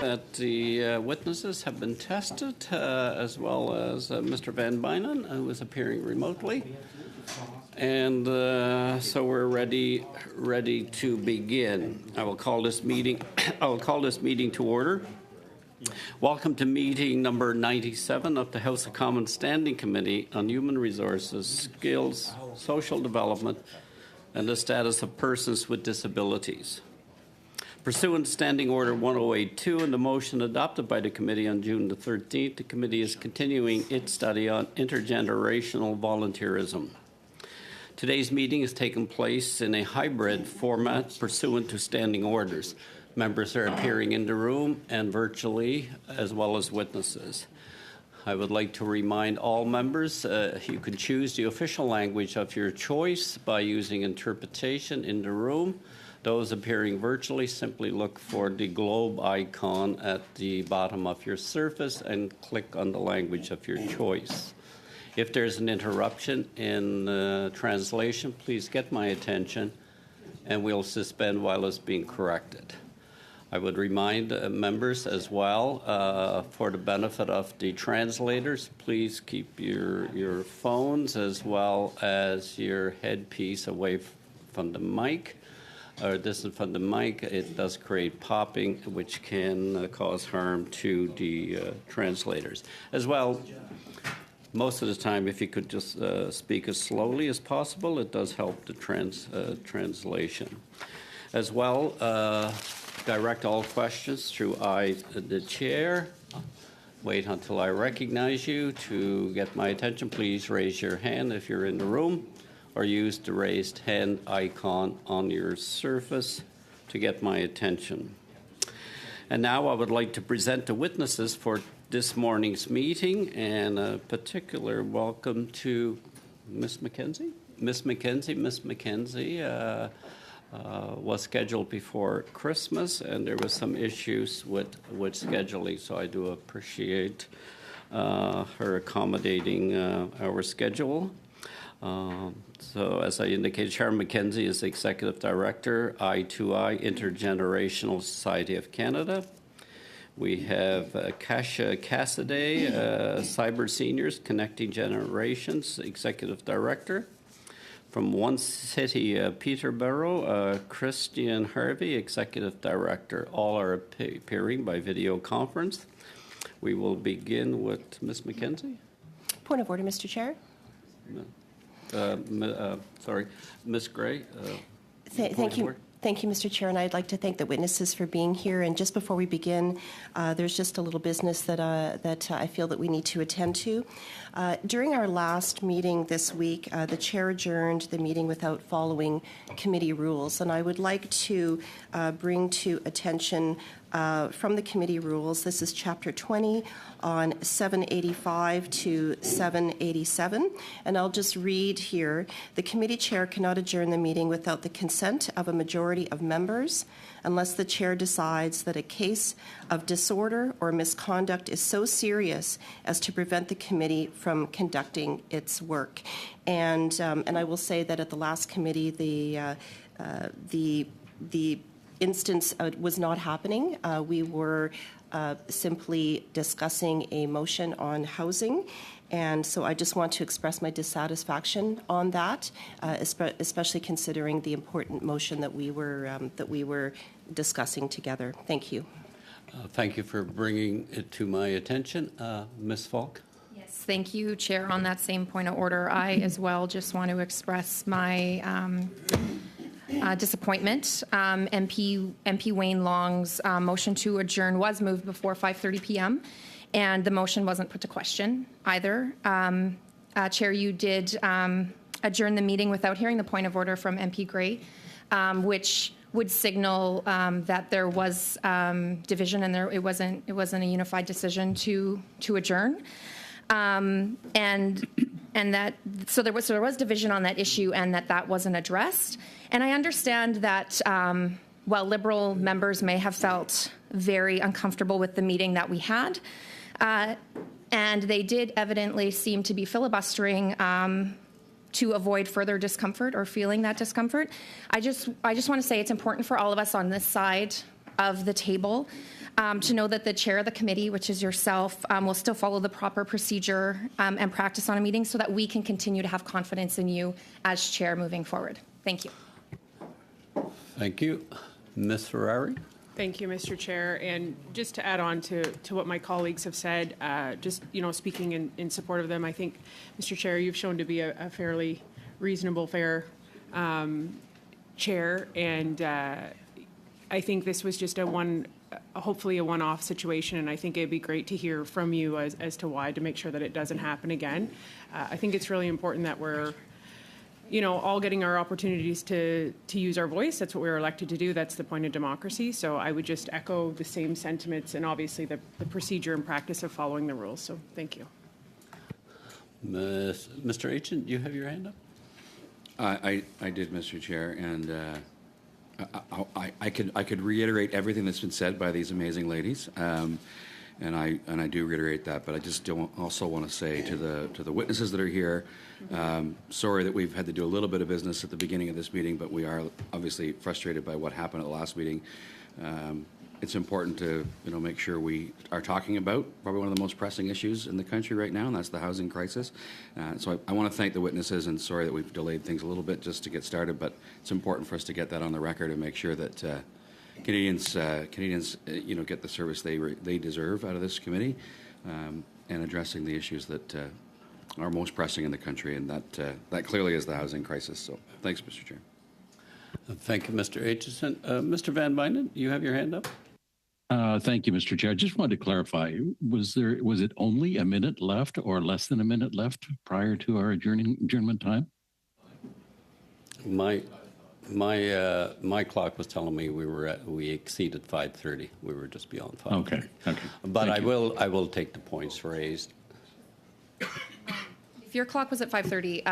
That the witnesses have been tested, as well as Mr. Van Bynen, who is appearing remotely. And so we're ready to begin. I will call this meeting to order. Welcome to meeting number 97 of the House of Commons Standing Committee on Human Resources, Skills, Social Development, and the Status of Persons with Disabilities. Pursuant to Standing Order 1082 and the motion adopted by the committee on June the 13th, the committee is continuing its study on intergenerational volunteerism. Today's meeting is taking place in a hybrid format pursuant to standing orders. Members are appearing in the room and virtually, as well as witnesses. I would like to remind all members you can choose the official language of your choice by using interpretation in the room. Those appearing virtually, simply look for the globe icon at the bottom of your surface and click on the language of your choice. If there's an interruption in translation, please get my attention and we'll suspend while it's being corrected. I would remind members as well, for the benefit of the translators, please keep your phones as well as your headpiece away from the mic. Or distant from the mic. It does create popping, which can cause harm to the translators. As well, most of the time, if you could just speak as slowly as possible, it does help the translation. As well, direct all questions through the chair. Wait until I recognize you. To get my attention, please raise your hand if you're in the room, or use the raised hand icon on your surface to get my attention. And now I would like to present the witnesses for this morning's meeting, and a particular welcome to Ms. McKenzie. Ms. McKenzie was scheduled before Christmas, and there was some issues with scheduling, so I do appreciate her accommodating our schedule. So as I indicated, Sharon McKenzie is the Executive Director, I2I, Intergenerational Society of Canada. We have Kasia Cassidy, Cyber Seniors, Connecting Generations, Executive Director. From One City, Peterborough, Christian Harvey, Executive Director. All are appearing by video conference. We will begin with Ms. McKenzie. Point of order, Mr. Chair. Sorry, Ms. Gray. Thank you. Thank you, Mr. Chair, and I'd like to thank the witnesses for being here. And just before we begin, there's just a little business that I feel that we need to attend to. During our last meeting this week, the chair adjourned the meeting without following committee rules, and I would like to bring to attention from the committee rules. This is Chapter 20 on 785 to 787, and I'll just read here. The committee chair cannot adjourn the meeting without the consent of a majority of members unless the chair decides that a case of disorder or misconduct is so serious as to prevent the committee from conducting its work. And I will say that at the last committee, the instance was not happening. We were simply discussing a motion on housing, and so I just want to express my dissatisfaction on that, especially considering the important motion that we were discussing together. Thank you. Thank you for bringing it to my attention. Ms. Falk? Yes, thank you, Chair. On that same point of order, I as well just want to express my disappointment. MP Wayne Long's motion to adjourn was moved before 5:30 p.m. and the motion wasn't put to question either. Chair, you did adjourn the meeting without hearing the point of order from MP Gray, which would signal that there was division and it wasn't a unified decision to adjourn. And that so there was division on that issue, and that wasn't addressed. And I understand that while Liberal members may have felt very uncomfortable with the meeting that we had, and they did evidently seem to be filibustering to avoid further discomfort or feeling that discomfort. I just want to say it's important for all of us on this side of the table, to know that the chair of the committee, which is yourself, will still follow the proper procedure and practice on a meeting so that we can continue to have confidence in you as chair moving forward. Thank you. Thank you. Ms. Ferrari? Thank you, Mr. Chair. And just to add on to what my colleagues have said, just, speaking in support of them, I think, Mr. Chair, you've shown to be a fairly reasonable, fair chair. And I think this was just hopefully a one-off situation. And I think it'd be great to hear from you as to why, to make sure that it doesn't happen again. I think it's really important that we're all getting our opportunities to use our voice. That's what we were elected to do. That's the point of democracy. So I would just echo the same sentiments and obviously the procedure and practice of following the rules. So thank you. Mr. Aitchen, you have your hand up? I did, Mr. Chair, and I could reiterate everything that's been said by these amazing ladies. And I do reiterate that, but I just also want to say to the witnesses that are here, sorry that we've had to do a little bit of business at the beginning of this meeting, but we are obviously frustrated by what happened at the last meeting. It's important to make sure we are talking about probably one of the most pressing issues in the country right now, and that's the housing crisis. So I want to thank the witnesses, and sorry that we've delayed things a little bit just to get started, but it's important for us to get that on the record and make sure that Canadians get the service they deserve out of this committee, and addressing the issues that are most pressing in the country, and that clearly is the housing crisis. So thanks, Mr. Chair. Thank you, Mr. Aitchison. Mr. Van Bynen, you have your hand up? Thank you, Mr. Chair. I just wanted to clarify, was it only a minute left or less than a minute left prior to our adjournment time? My clock was telling me we exceeded 5:30. We were just beyond 5:30. Okay. But I will take the points raised. If your clock was at 5:30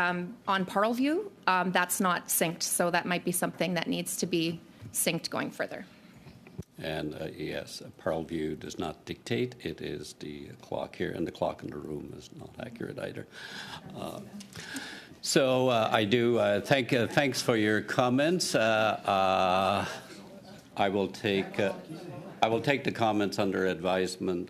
on Parleview, that's not synced, so that might be something that needs to be synced going further. And yes, Parleview does not dictate. It is the clock here, and the clock in the room is not accurate either. So I do thanks for your comments. I will take the comments under advisement.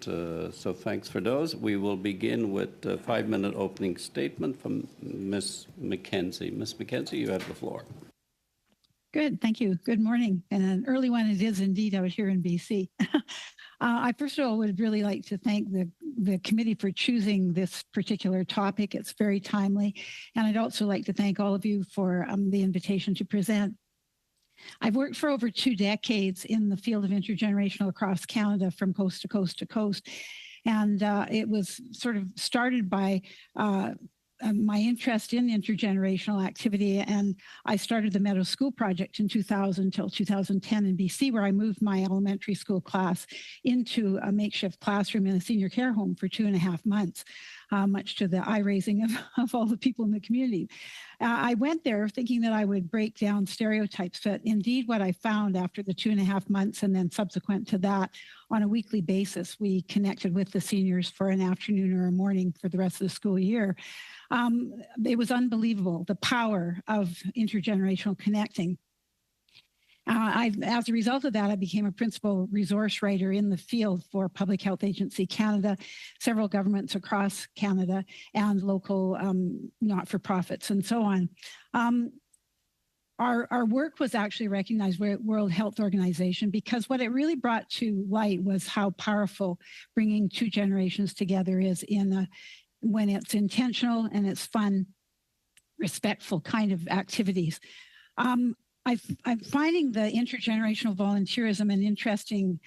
So thanks for those. We will begin with a 5-minute opening statement from Ms. McKenzie. Ms. McKenzie, you have the floor. Good, thank you. Good morning, and an early one it is indeed out here in BC. I first of all would really like to thank the committee for choosing this particular topic. It's very timely, and I'd also like to thank all of you for the invitation to present. I've worked for over 2 decades in the field of intergenerational across Canada from coast to coast to coast, and it was sort of started by my interest in intergenerational activity, and I started the Meadow School Project in 2000 till 2010 in BC, where I moved my elementary school class into a makeshift classroom in a senior care home for 2.5 months, much to the eye-raising of all the people in the community. I went there thinking that I would break down stereotypes, but indeed what I found after the 2.5 months and then subsequent to that, on a weekly basis, we connected with the seniors for an afternoon or a morning for the rest of the school year. It was unbelievable, the power of intergenerational connecting. As a result of that, I became a principal resource writer in the field for Public Health Agency Canada, several governments across Canada, and local not-for-profits and so on. Our work was actually recognized by World Health Organization because what it really brought to light was how powerful bringing 2 generations together is when it's intentional and it's fun, respectful kind of activities. I'm finding the intergenerational volunteerism an interesting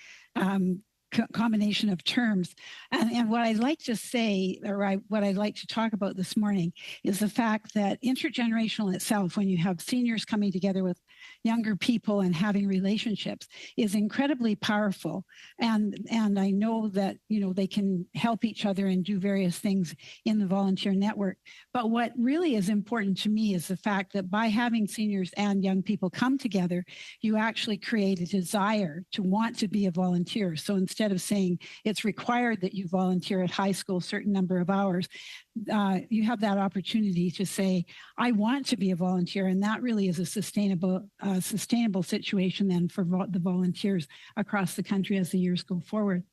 combination of terms. And what I'd like to say, or what I'd like to talk about this morning, is the fact that intergenerational itself, when you have seniors coming together with younger people and having relationships, is incredibly powerful. And I know that, they can help each other and do various things in the volunteer network. But what really is important to me is the fact that by having seniors and young people come together, you actually create a desire to want to be a volunteer. So instead of saying it's required that you volunteer at high school a certain number of hours, you have that opportunity to say, I want to be a volunteer. And that really is a sustainable a sustainable situation then for the volunteers across the country as the years go forward.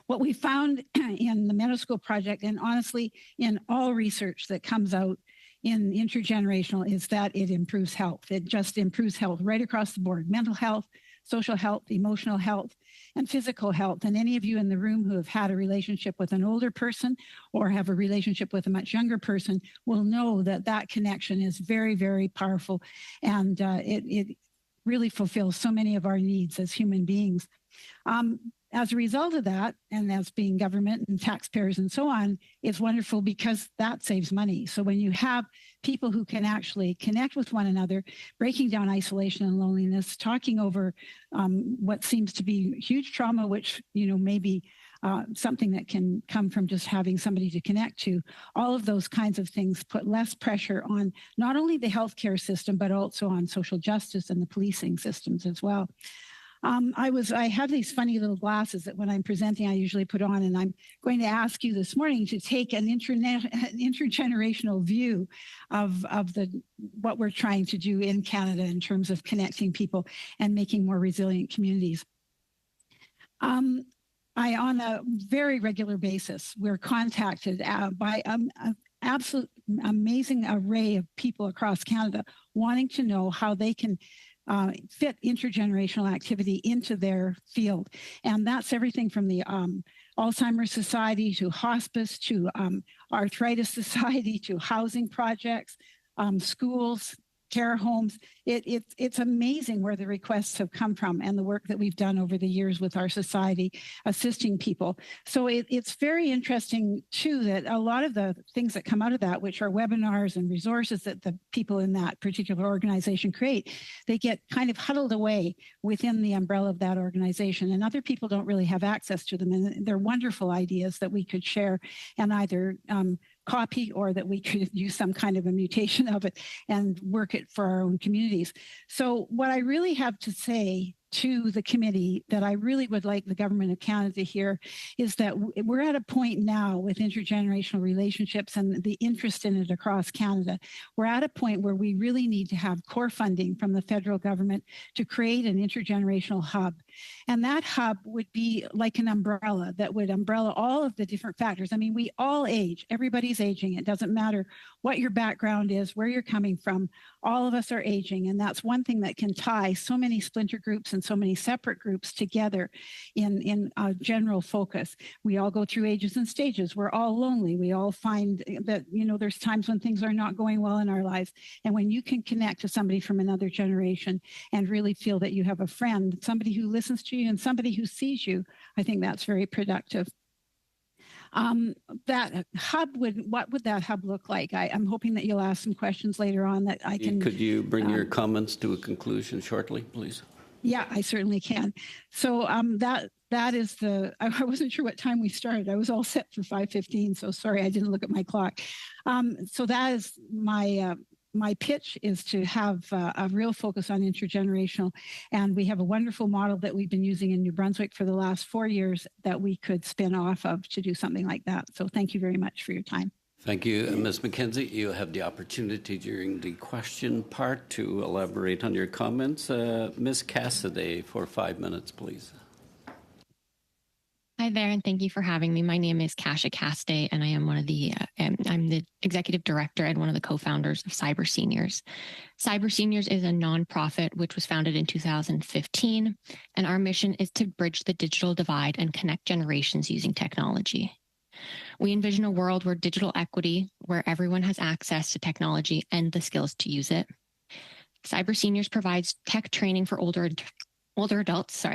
What we found in the Meadow School project, and honestly in all research that comes out in intergenerational, is that it improves health. It just improves health right across the board: mental health, social health, emotional health, and physical health. And any of you in the room who have had a relationship with an older person or have a relationship with a much younger person will know that that connection is very, very powerful. And it really fulfills so many of our needs as human beings. As a result of that, and as being government and taxpayers and so on, it's wonderful because that saves money. So when you have people who can actually connect with one another, breaking down isolation and loneliness, talking over what seems to be huge trauma, which, you know, maybe something that can come from just having somebody to connect to, all of those kinds of things put less pressure on not only the healthcare system, but also on social justice and the policing systems as well. I have these funny little glasses that when I'm presenting, I usually put on, and I'm going to ask you this morning to take an intergenerational view of what we're trying to do in Canada in terms of connecting people and making more resilient communities. On a very regular basis, we're contacted by an absolute amazing array of people across Canada wanting to know how they can fit intergenerational activity into their field. And that's everything from the Alzheimer's Society to hospice to Arthritis Society to housing projects, schools, care homes. It's amazing where the requests have come from and the work that we've done over the years with our society assisting people. So it's very interesting too that a lot of the things that come out of that, which are webinars and resources that the people in that particular organization create, they get kind of huddled away within the umbrella of that organization, and other people don't really have access to them. And they're wonderful ideas that we could share and either copy or that we could use some kind of a mutation of it and work it for our own communities. So what I really have to say to the committee that I really would like the Government of Canada to hear is that we're at a point now with intergenerational relationships and the interest in it across Canada. We're at a point where we really need to have core funding from the federal government to create an intergenerational hub. And that hub would be like an umbrella that would umbrella all of the different factors. I mean, we all age. Everybody's aging. It doesn't matter what your background is, where you're coming from. All of us are aging. And that's one thing that can tie so many splinter groups and so many separate groups together in a general focus. We all go through ages and stages. We're all lonely. We all find that, you know, there's times when things are not going well in our lives. And when you can connect to somebody from another generation and really feel that you have a friend, somebody who listens to you and somebody who sees you, I think that's very productive. That hub what would that hub look like? I'm hoping that you'll ask some questions later on that I can. Could you bring your comments to a conclusion shortly, please? Yeah, I certainly can. So that is I wasn't sure what time we started. I was all set for 5:15, so sorry I didn't look at my clock. So that is my pitch is to have a real focus on intergenerational. And we have a wonderful model that we've been using in New Brunswick for the last 4 years that we could spin off of to do something like that. So thank you very much for your time. Thank you, Ms. McKenzie. You have the opportunity during the question part to elaborate on your comments. Ms. Cassidy for 5 minutes, please. Hi there, and thank you for having me. My name is Kasia Caste, and I am one of the, I'm the executive director and one of the co-founders of Cyber Seniors. Cyber Seniors is a nonprofit which was founded in 2015, and our mission is to bridge the digital divide and connect generations using technology. We envision a world where digital equity, where everyone has access to technology and the skills to use it. Cyber Seniors provides tech training for older adults,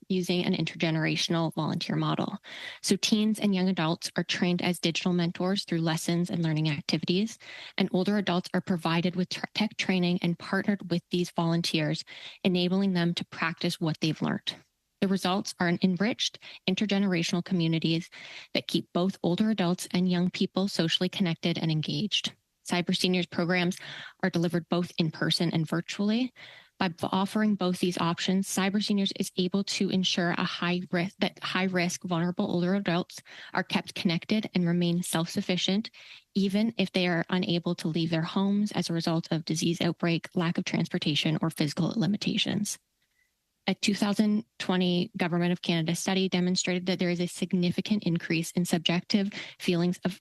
using an intergenerational volunteer model. So teens and young adults are trained as digital mentors through lessons and learning activities, and older adults are provided with tech training and partnered with these volunteers, enabling them to practice what they've learned. The results are enriched intergenerational communities that keep both older adults and young people socially connected and engaged. Cyber Seniors programs are delivered both in person and virtually, By offering both these options, Cyber Seniors is able to ensure that high-risk, vulnerable older adults are kept connected and remain self-sufficient, even if they are unable to leave their homes as a result of disease outbreak, lack of transportation, or physical limitations. A 2020 Government of Canada study demonstrated that there is a significant increase in subjective feelings of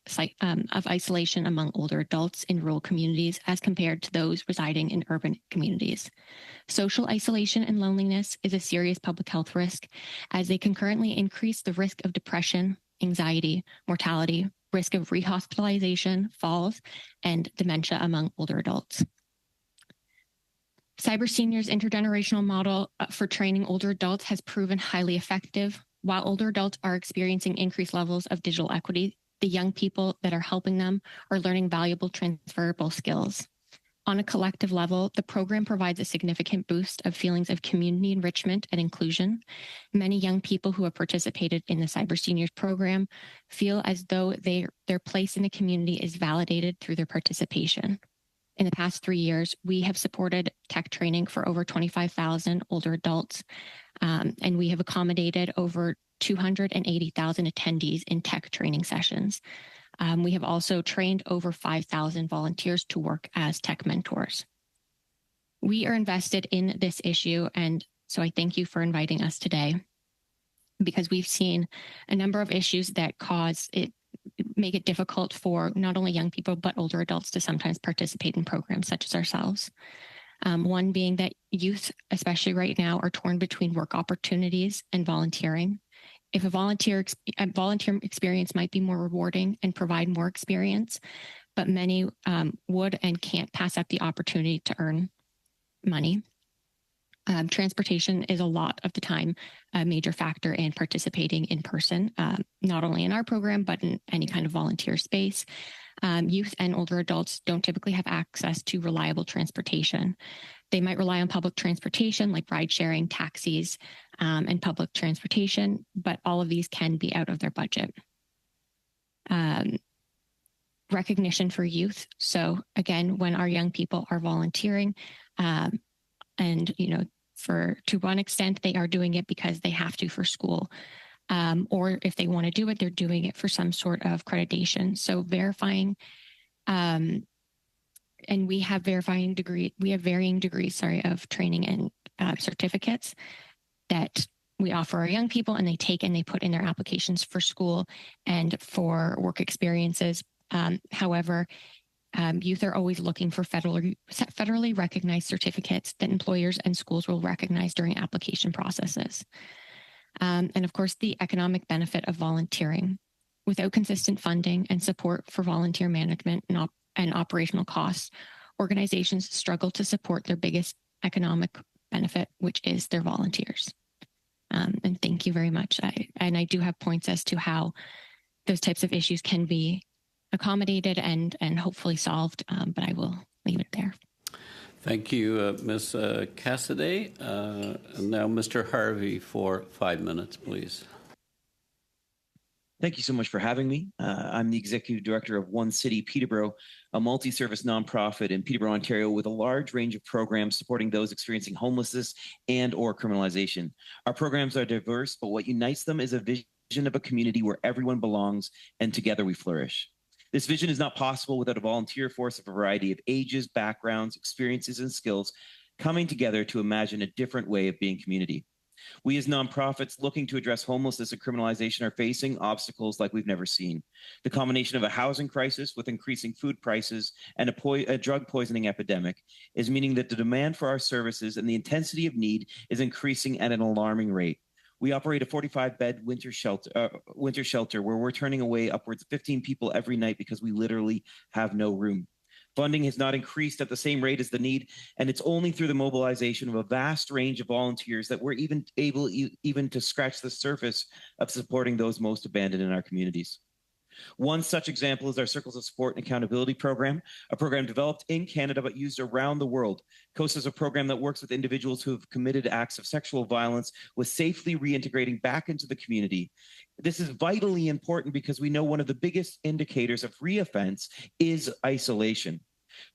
isolation among older adults in rural communities as compared to those residing in urban communities. Social isolation and loneliness is a serious public health risk, as they concurrently increase the risk of depression, anxiety, mortality, risk of rehospitalization, falls, and dementia among older adults. Cyber Seniors' intergenerational model for training older adults has proven highly effective. While older adults are experiencing increased levels of digital equity, the young people that are helping them are learning valuable transferable skills. On a collective level, the program provides a significant boost of feelings of community enrichment and inclusion. Many young people who have participated in the Cyber Seniors program feel as though their place in the community is validated through their participation. In the past 3 years, we have supported tech training for over 25,000 older adults, and we have accommodated over 280,000 attendees in tech training sessions. We have also trained over 5,000 volunteers to work as tech mentors. We are invested in this issue, and so I thank you for inviting us today, because we've seen a number of issues that make it difficult for not only young people, but older adults to sometimes participate in programs such as ourselves. One being that youth, especially right now, are torn between work opportunities and volunteering. If a volunteer experience might be more rewarding and provide more experience, but many would and can't pass up the opportunity to earn money. Transportation is a lot of the time a major factor in participating in person, not only in our program, but in any kind of volunteer space. Youth and older adults don't typically have access to reliable transportation. They might rely on public transportation like ride sharing, taxis, and public transportation, but all of these can be out of their budget. Recognition for youth. So again, when our young people are volunteering, and, to one extent, they are doing it because they have to for school. Or if they want to do it, they're doing it for some sort of accreditation. So verifying, and we have varying degrees, of training and certificates that we offer our young people, and they take and they put in their applications for school and for work experiences. However, youth are always looking for federally recognized certificates that employers and schools will recognize during application processes. And of course, the economic benefit of volunteering. Without consistent funding and support for volunteer management and operational costs, organizations struggle to support their biggest economic benefit, which is their volunteers. And thank you very much. I do have points as to how those types of issues can be accommodated and hopefully solved, but I will leave it there. Thank you, Ms. Cassidy. And now Mr. Harvey for 5 minutes, please. Thank you so much for having me. I'm the Executive Director of One City Peterborough, a multi-service nonprofit in Peterborough, Ontario, with a large range of programs supporting those experiencing homelessness and or criminalization. Our programs are diverse, but what unites them is a vision of a community where everyone belongs and together we flourish. This vision is not possible without a volunteer force of a variety of ages, backgrounds, experiences, and skills coming together to imagine a different way of being community. We as nonprofits looking to address homelessness and criminalization are facing obstacles like we've never seen. The combination of a housing crisis with increasing food prices and a drug poisoning epidemic is meaning that the demand for our services and the intensity of need is increasing at an alarming rate. We operate a 45-bed winter shelter where we're turning away upwards of 15 people every night because we literally have no room. Funding has not increased at the same rate as the need, and it's only through the mobilization of a vast range of volunteers that we're even able to scratch the surface of supporting those most abandoned in our communities. One such example is our Circles of Support and Accountability program, a program developed in Canada but used around the world. COSA is a program that works with individuals who have committed acts of sexual violence with safely reintegrating back into the community. This is vitally important because we know one of the biggest indicators of reoffense is isolation.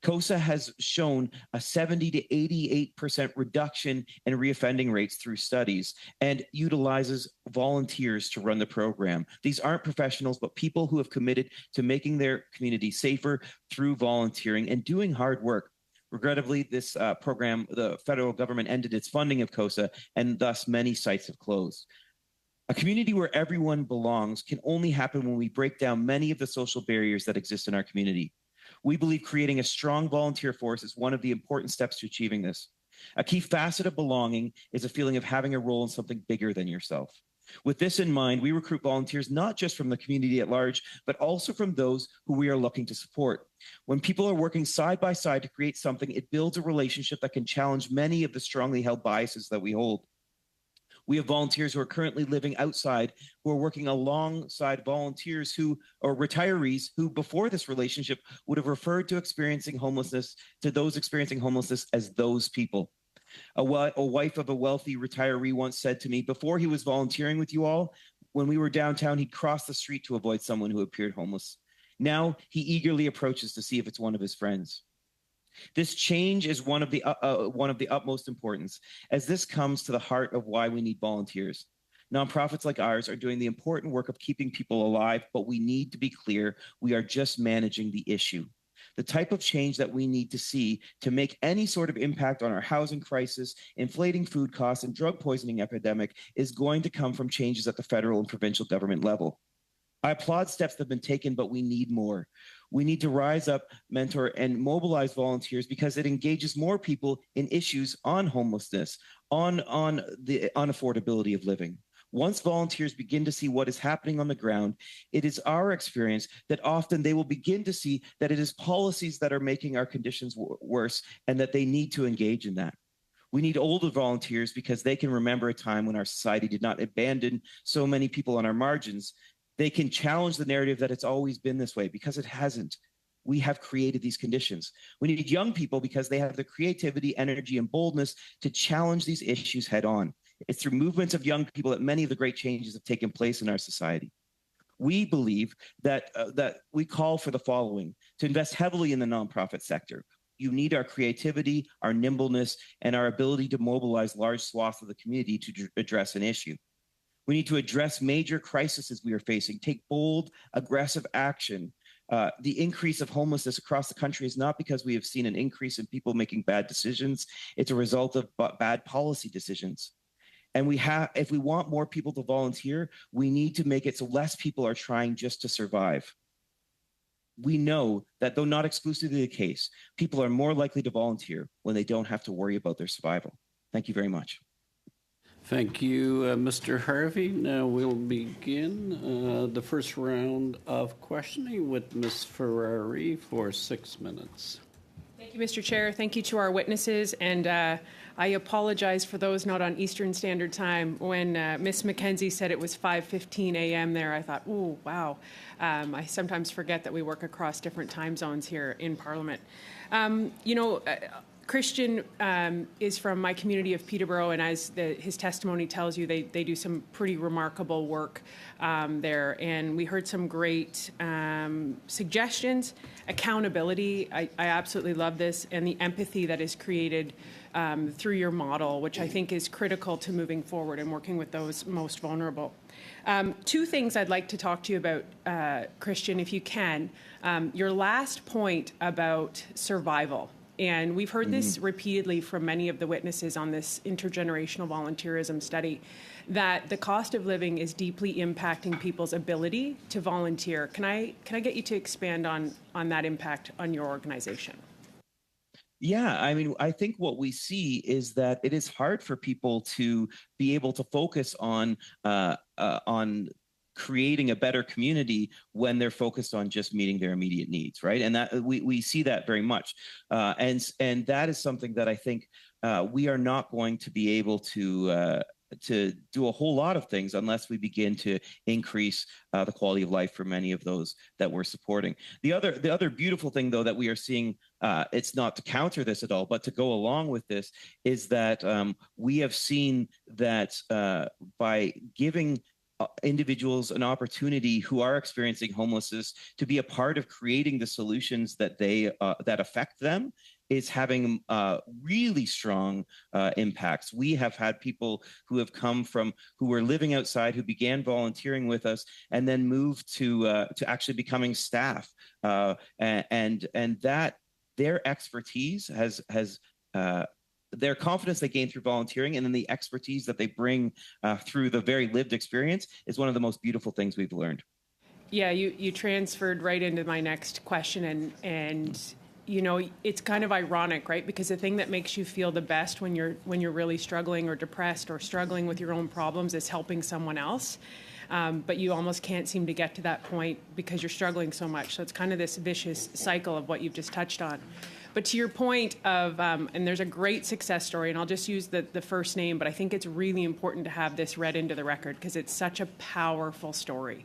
COSA has shown a 70 to 88% reduction in reoffending rates through studies and utilizes volunteers to run the program. These aren't professionals, but people who have committed to making their community safer through volunteering and doing hard work. Regrettably, this program, the federal government ended its funding of COSA, and thus many sites have closed. A community where everyone belongs can only happen when we break down many of the social barriers that exist in our community. We believe creating a strong volunteer force is one of the important steps to achieving this. A key facet of belonging is a feeling of having a role in something bigger than yourself. With this in mind, we recruit volunteers not just from the community at large, but also from those who we are looking to support. When people are working side by side to create something, it builds a relationship that can challenge many of the strongly held biases that we hold. We have volunteers who are currently living outside, who are working alongside volunteers who, or retirees who before this relationship would have referred to experiencing homelessness, to those experiencing homelessness as those people. A wife of a wealthy retiree once said to me, before he was volunteering with you all, when we were downtown, he'd cross the street to avoid someone who appeared homeless. Now he eagerly approaches to see if it's one of his friends. This change is one of the utmost importance, as this comes to the heart of why we need volunteers. Nonprofits like ours are doing the important work of keeping people alive, but we need to be clear, we are just managing the issue. The type of change that we need to see to make any sort of impact on our housing crisis, inflating food costs, and drug poisoning epidemic is going to come from changes at the federal and provincial government level. I applaud steps that have been taken, but we need more. We need to rise up, mentor, and mobilize volunteers because it engages more people in issues on homelessness, on the unaffordability of living. Once volunteers begin to see what is happening on the ground, it is our experience that often they will begin to see that it is policies that are making our conditions worse and that they need to engage in that. We need older volunteers because they can remember a time when our society did not abandon so many people on our margins. They can challenge the narrative that it's always been this way because it hasn't. We have created these conditions. We need young people because they have the creativity, energy, and boldness to challenge these issues head on. It's through movements of young people that many of the great changes have taken place in our society. We believe that we call for the following: to invest heavily in the nonprofit sector. You need our creativity, our nimbleness, and our ability to mobilize large swaths of the community to address an issue. We need to address major crises we are facing, take bold, aggressive action. The increase of homelessness across the country is not because we have seen an increase in people making bad decisions. It's a result of bad policy decisions. And if we want more people to volunteer, we need to make it so less people are trying just to survive. We know that though not exclusively the case, people are more likely to volunteer when they don't have to worry about their survival. Thank you very much. Thank you, Mr. Harvey. Now we'll begin the first round of questioning with Ms. Ferrari for 6 minutes. Thank you, Mr. Chair. Thank you to our witnesses. And I apologize for those not on Eastern Standard Time. When Ms. McKenzie said it was 5:15 a.m. there, I thought, oh, wow. I sometimes forget that we work across different time zones here in Parliament. Christian is from my community of Peterborough, and as his testimony tells you, they do some pretty remarkable work there. And we heard some great suggestions, accountability. I absolutely love this, and the empathy that is created through your model, which I think is critical to moving forward and working with those most vulnerable. Two things I'd like to talk to you about, Christian, if you can. Your last point about survival. And we've heard this repeatedly from many of the witnesses on this intergenerational volunteerism study, that the cost of living is deeply impacting people's ability to volunteer. Can I get you to expand on that impact on your organization? Yeah, I mean, I think what we see is that it is hard for people to be able to focus on creating a better community when they're focused on just meeting their immediate needs, right? And that we see that very much, and that is something that I think we are not going to be able to do a whole lot of things unless we begin to increase the quality of life for many of those that we're supporting. The other beautiful thing, though, that we are seeing, it's not to counter this at all, but to go along with this, is that we have seen that by giving individuals an opportunity who are experiencing homelessness to be a part of creating the solutions that that affect them is having really strong impacts. We have had people who have come from who were living outside, who began volunteering with us, and then moved to actually becoming staff, and that their expertise has their confidence they gain through volunteering, and then the expertise that they bring through the very lived experience is one of the most beautiful things we've learned. Yeah, you transferred right into my next question, and you know, it's kind of ironic, right? Because the thing that makes you feel the best when you're really struggling or depressed or struggling with your own problems is helping someone else. But you almost can't seem to get to that point because you're struggling so much. So it's kind of this vicious cycle of what you've just touched on. But to your point of, and there's a great success story, and I'll just use the first name, but I think it's really important to have this read into the record because it's such a powerful story.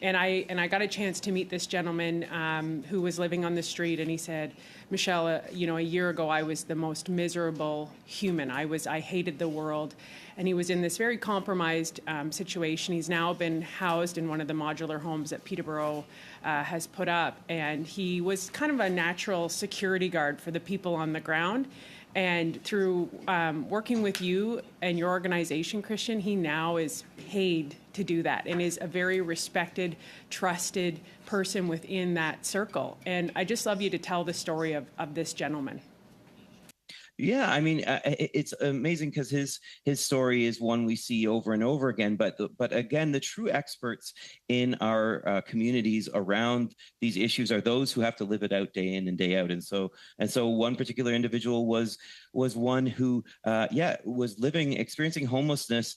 And I got a chance to meet this gentleman who was living on the street, and he said, Michelle, you know, a year ago I was the most miserable human. I hated the world. And he was in this very compromised situation. He's now been housed in one of the modular homes that Peterborough has put up. And he was kind of a natural security guard for the people on the ground. And through working with you and your organization, Christian, he now is paid to do that and is a very respected, trusted person within that circle. And I just love you to tell the story of this gentleman. Yeah, I mean, it's amazing because his story is one we see over and over again. But again, the true experts in our communities around these issues are those who have to live it out day in and day out. And so one particular individual was one who, was experiencing homelessness,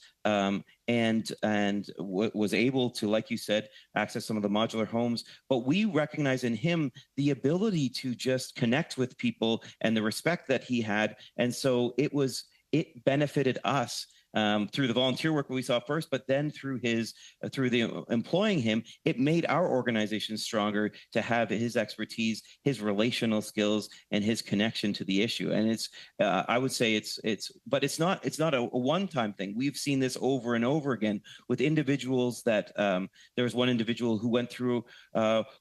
and was able to, like you said, access some of the modular homes. But we recognize in him the ability to just connect with people and the respect that he had. And so it benefited us through the volunteer work we saw first, but then through the employing him, it made our organization stronger to have his expertise, his relational skills, and his connection to the issue. And it's, I would say but it's not a one-time thing. We've seen this over and over again with individuals that there was one individual who went through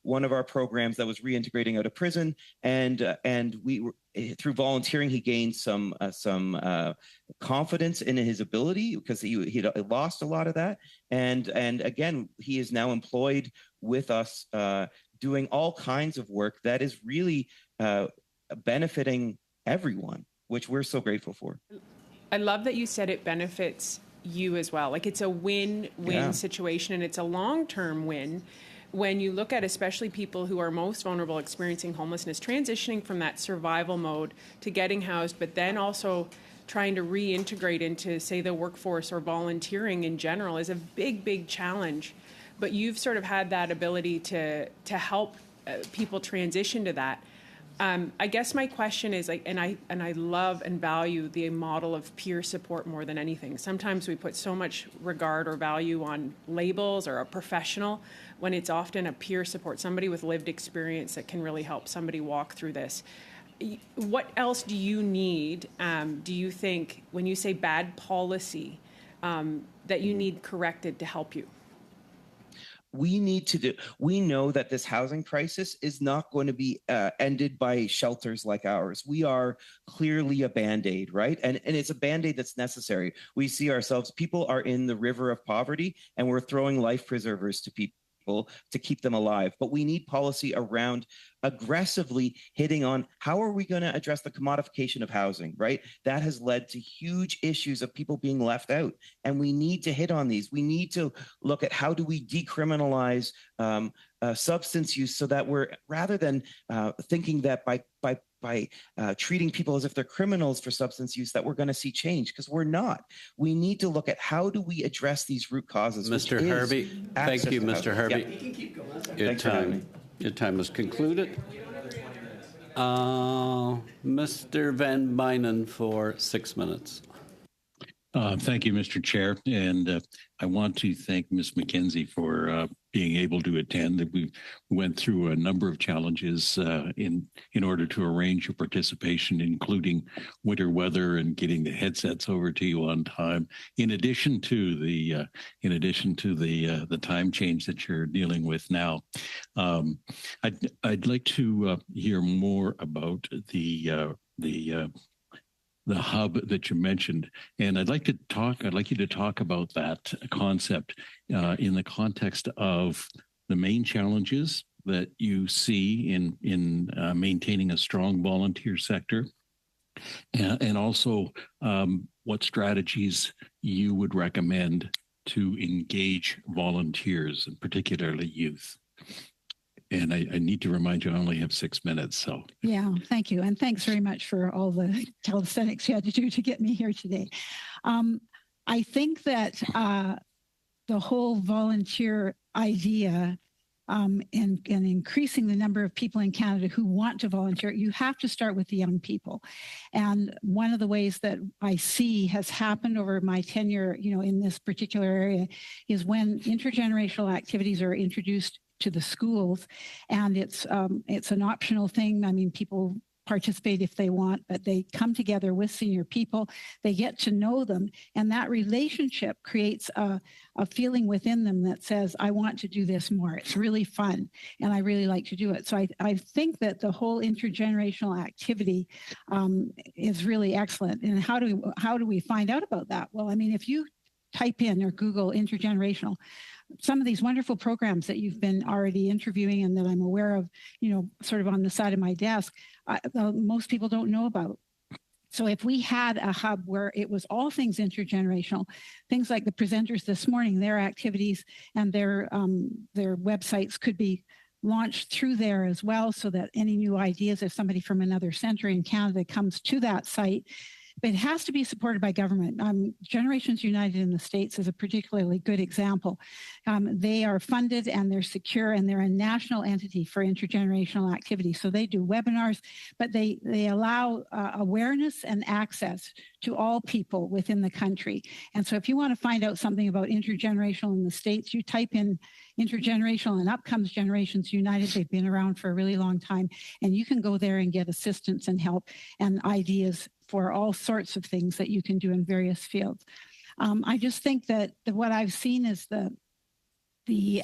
one of our programs that was reintegrating out of prison, and we were, through volunteering, he gained some confidence in his ability because he lost a lot of that, and again, he is now employed with us, doing all kinds of work that is really benefiting everyone, which we're so grateful for. I love that you said it benefits you as well. Like, it's a win-win situation, and it's a long-term win. When you look at especially people who are most vulnerable experiencing homelessness, transitioning from that survival mode to getting housed, but then also trying to reintegrate into, say, the workforce or volunteering in general is a big, big challenge. But you've sort of had that ability to help people transition to that. I guess my question is, like, and I love and value the model of peer support more than anything. Sometimes we put so much regard or value on labels or a professional when it's often a peer support, somebody with lived experience that can really help somebody walk through this. What else do you need, do you think, when you say bad policy, that you need corrected to help you? We know that this housing crisis is not going to be ended by shelters like ours. We are clearly a Band-Aid, right? And it's a Band-Aid that's necessary. We see ourselves, people are in the river of poverty, and we're throwing life preservers to people to keep them alive. But we need policy around aggressively hitting on how are we going to address the commodification of housing, right? That has led to huge issues of people being left out. And we need to hit on these. We need to look at how do we decriminalize substance use so that we're, rather than thinking that by treating people as if they're criminals for substance use, that we're going to see change, because we're not. We need to look at how do we address these root causes. Mr. Harvey, thank you, Mr. Harvey. Yeah. You can keep going. Your time is concluded. Mr. Van Bynen for 6 minutes. Thank you, Mr. Chair. And I want to thank Ms. McKenzie for being able to attend. We went through a number of challenges in order to arrange your participation, including winter weather and getting the headsets over to you on time. In addition to the time change that you're dealing with now, I'd like to hear more about the hub that you mentioned, and I'd like you to talk about that concept in the context of the main challenges that you see in maintaining a strong volunteer sector, and also what strategies you would recommend to engage volunteers, and particularly youth. And I need to remind you, I only have 6 minutes. So yeah, thank you. And thanks very much for all the calisthenics you had to do to get me here today. I think that the whole volunteer idea and increasing the number of people in Canada who want to volunteer, you have to start with the young people. And one of the ways that I see has happened over my tenure, in this particular area is when intergenerational activities are introduced to the schools, and it's an optional thing. I mean, people participate if they want, but they come together with senior people, they get to know them, and that relationship creates a feeling within them that says, I want to do this more. It's really fun, and I really like to do it. So I think that the whole intergenerational activity is really excellent. And how do we find out about that? Well, I mean, if you type in or Google intergenerational, some of these wonderful programs that you've been already interviewing and that I'm aware of, sort of on the side of my desk, most people don't know about. So if we had a hub where it was all things intergenerational, things like the presenters this morning, their activities and their websites could be launched through there as well, so that any new ideas, if somebody from another centre in Canada comes to that site, but it has to be supported by government. Generations United in the States is a particularly good example. They are funded and they're secure, and they're a national entity for intergenerational activity. So they do webinars, but they allow awareness and access to all people within the country. And so if you want to find out something about intergenerational in the States, you type in intergenerational and up comes Generations United. They've been around for a really long time, and you can go there and get assistance and help and ideas for all sorts of things that you can do in various fields. I just think that what I've seen is the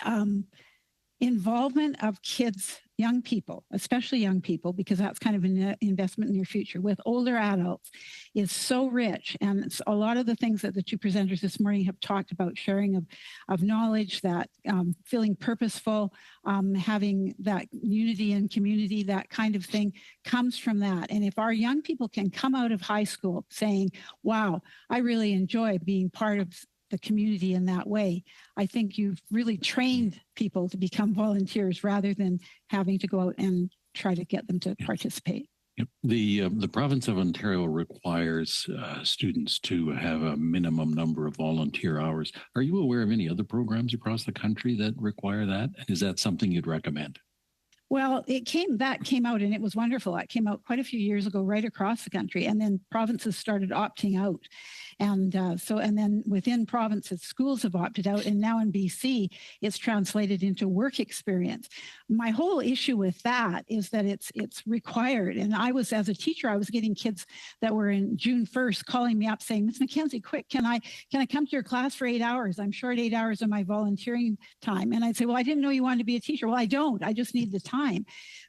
involvement of kids, young people, especially young people, because that's kind of an investment in your future, with older adults is so rich. And it's a lot of the things that the two presenters this morning have talked about, sharing of knowledge, that feeling purposeful, having that unity and community, that kind of thing comes from that. And if our young people can come out of high school saying, wow, I really enjoy being part of the community in that way, I think you've really trained people to become volunteers rather than having to go out and try to get them to participate. Yep. The province of Ontario requires students to have a minimum number of volunteer hours. Are you aware of any other programs across the country that require that? And is that something you'd recommend? Well, that came out, and it was wonderful. That came out quite a few years ago, right across the country, and then provinces started opting out, and then within provinces, schools have opted out, and now in BC, it's translated into work experience. My whole issue with that is that it's required, and as a teacher, I was getting kids that were in June 1st calling me up saying, Ms. McKenzie, quick, can I come to your class for 8 hours? I'm short 8 hours of my volunteering time, and I'd say, well, I didn't know you wanted to be a teacher. Well, I don't. I just need the time.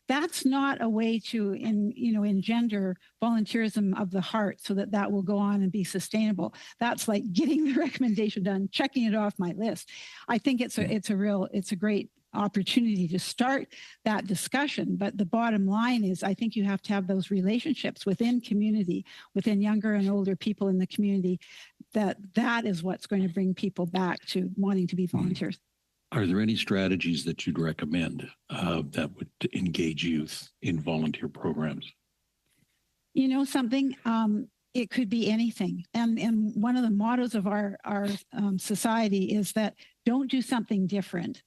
That's not a way to engender volunteerism of the heart so that will go on and be sustainable. That's like getting the recommendation done, checking it off my list. I think it's a great opportunity to start that discussion. But the bottom line is, I think you have to have those relationships within community, within younger and older people in the community, that is what's going to bring people back to wanting to be volunteers. Are there any strategies that you'd recommend that would engage youth in volunteer programs? You know something? It could be anything. And one of the mottos of our society is that don't do something different.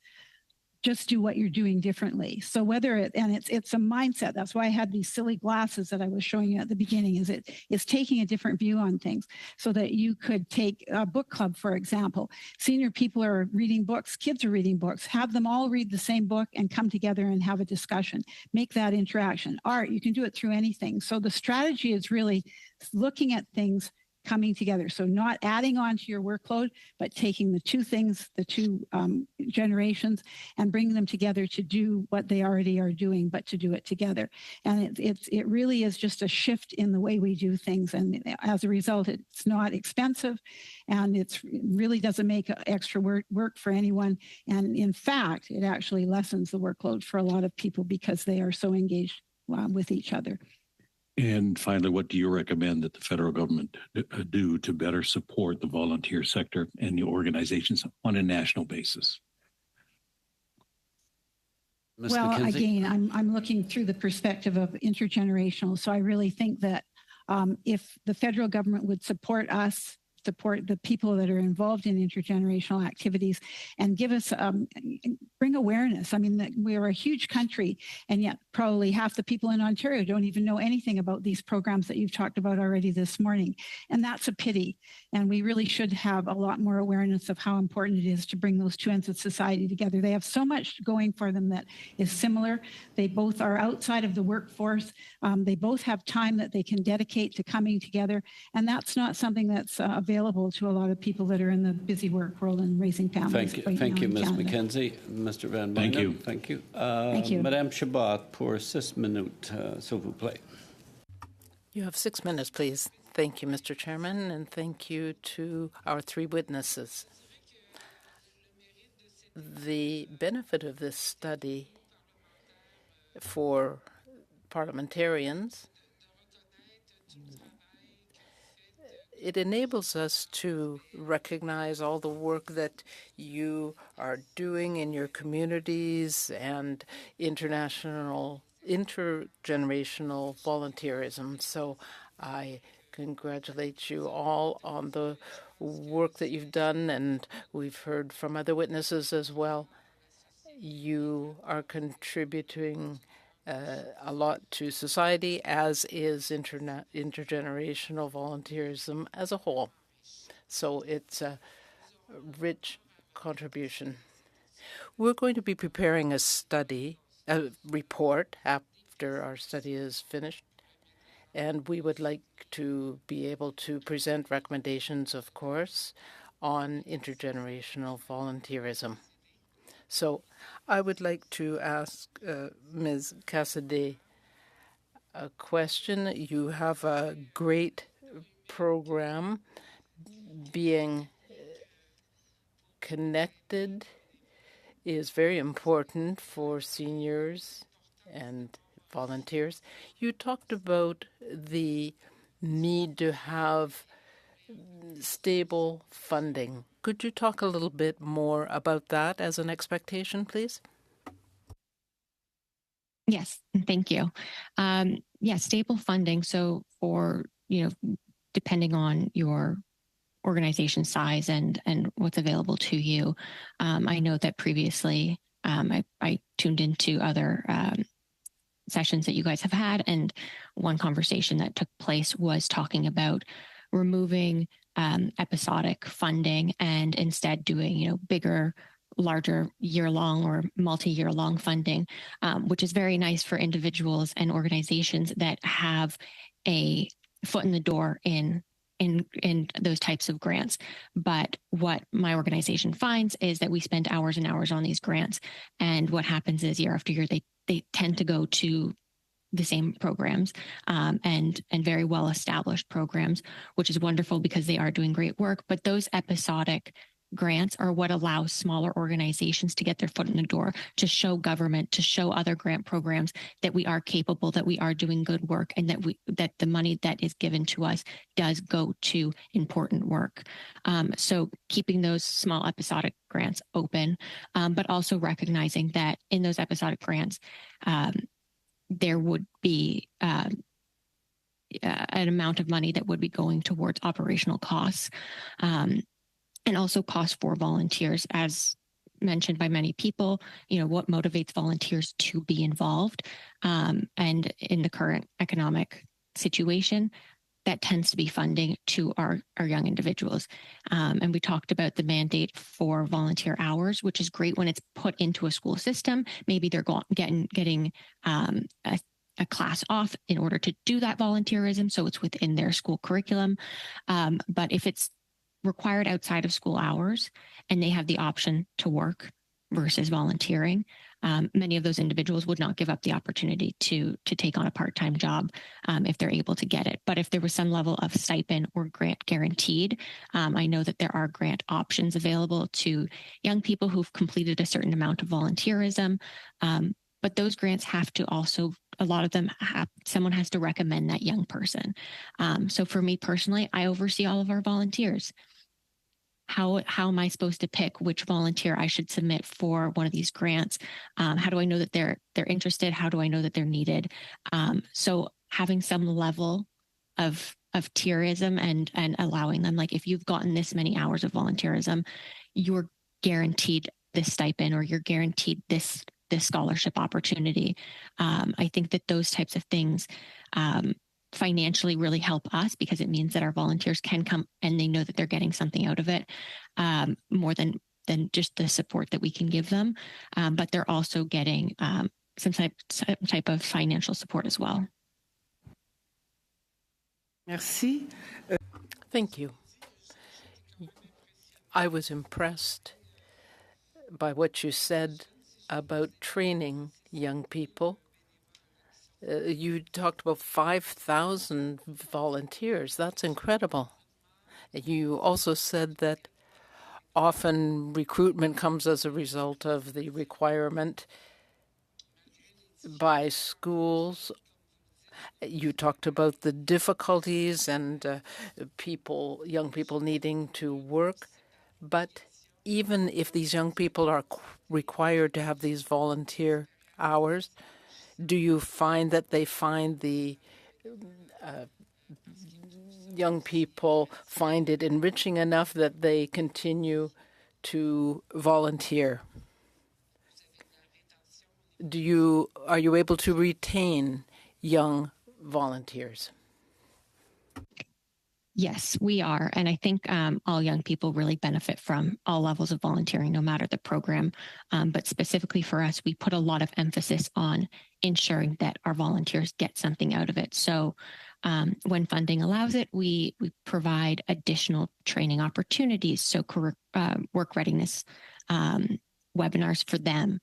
just do what you're doing differently. So it's a mindset. That's why I had these silly glasses that I was showing you at the beginning. It's taking a different view on things, so that you could take a book club, for example. Senior people are reading books, kids are reading books. Have them all read the same book and come together and have a discussion. Make that interaction. Art, you can do it through anything. So the strategy is really looking at things coming together. So not adding on to your workload, but taking the two things, the two generations, and bringing them together to do what they already are doing, but to do it together. And it really is just a shift in the way we do things. And as a result, it's not expensive, and it really doesn't make extra work for anyone. And in fact, it actually lessens the workload for a lot of people because they are so engaged with each other. And finally, what do you recommend that the federal government do to better support the volunteer sector and the organizations on a national basis? Ms. Well, McKenzie? again, I'm looking through the perspective of intergenerational. So I really think that if the federal government would support the people that are involved in intergenerational activities, and give us, bring awareness. I mean, we're a huge country, and yet probably half the people in Ontario don't even know anything about these programs that you've talked about already this morning. And that's a pity. And we really should have a lot more awareness of how important it is to bring those two ends of society together. They have so much going for them that is similar. They both are outside of the workforce. They both have time that they can dedicate to coming together. And that's not something that's available to a lot of people that are in the busy work world and raising families. Thank you, Ms. McKenzie. Mr. Van Bynen. Thank you. Thank you. Thank you. Madame Chabot, pour 6 minutes, s'il vous plaît. You have 6 minutes, please. Thank you, Mr. Chairman, and thank you to our 3 witnesses. The benefit of this study for parliamentarians, it enables us to recognize all the work that you are doing in your communities and intergenerational volunteerism. So I congratulate you all on the work that you've done, and we've heard from other witnesses as well. You are contributing a lot to society, as is intergenerational volunteerism as a whole. So it's a rich contribution. We're going to be preparing a report after our study is finished, and we would like to be able to present recommendations, of course, on intergenerational volunteerism. So I would like to ask Ms. Cassidy a question. You have a great program. Being connected is very important for seniors and volunteers. You talked about the need to have stable funding. Could you talk a little bit more about that as an expectation, please? Yes, thank you. Stable funding. So for, depending on your organization size and what's available to you, I know that previously I tuned into other sessions that you guys have had, and one conversation that took place was talking about removing episodic funding and instead doing, bigger, larger year-long or multi-year-long funding, which is very nice for individuals and organizations that have a foot in the door in those types of grants. But what my organization finds is that we spend hours and hours on these grants, and what happens is year after year, they tend to go to the same programs and very well-established programs, which is wonderful because they are doing great work. But those episodic grants are what allows smaller organizations to get their foot in the door, to show government, to show other grant programs that we are capable, that we are doing good work, and that the money that is given to us does go to important work. So keeping those small episodic grants open, but also recognizing that in those episodic grants, there would be an amount of money that would be going towards operational costs, and also costs for volunteers. As mentioned by many people, what motivates volunteers to be involved. And in the current economic situation, that tends to be funding to our young individuals. And we talked about the mandate for volunteer hours, which is great when it's put into a school system. Maybe they're getting a class off in order to do that volunteerism, so it's within their school curriculum. But if it's required outside of school hours and they have the option to work versus volunteering, many of those individuals would not give up the opportunity to take on a part-time job if they're able to get it. But if there was some level of stipend or grant guaranteed, I know that there are grant options available to young people who've completed a certain amount of volunteerism. But those grants have to also, a lot of them, someone has to recommend that young person. So for me personally, I oversee all of our volunteers. How am I supposed to pick which volunteer I should submit for one of these grants? How do I know that they're interested? How do I know that they're needed? So having some level of tierism and allowing them, like, if you've gotten this many hours of volunteerism, you're guaranteed this stipend or you're guaranteed this scholarship opportunity. I think that those types of things financially really help us, because it means that our volunteers can come and they know that they're getting something out of it, more than just the support that we can give them. But they're also getting some type of financial support as well. Merci. Thank you. I was impressed by what you said about training young people. You talked about 5,000 volunteers. That's incredible. You also said that often recruitment comes as a result of the requirement by schools. You talked about the difficulties and young people needing to work. But even if these young people are required to have these volunteer hours, do you find that they find the young people find it enriching enough that they continue to volunteer? Are you able to retain young volunteers? Yes, we are. And I think all young people really benefit from all levels of volunteering, no matter the program. But specifically for us, we put a lot of emphasis on ensuring that our volunteers get something out of it. So when funding allows it, we provide additional training opportunities. So work readiness webinars for them.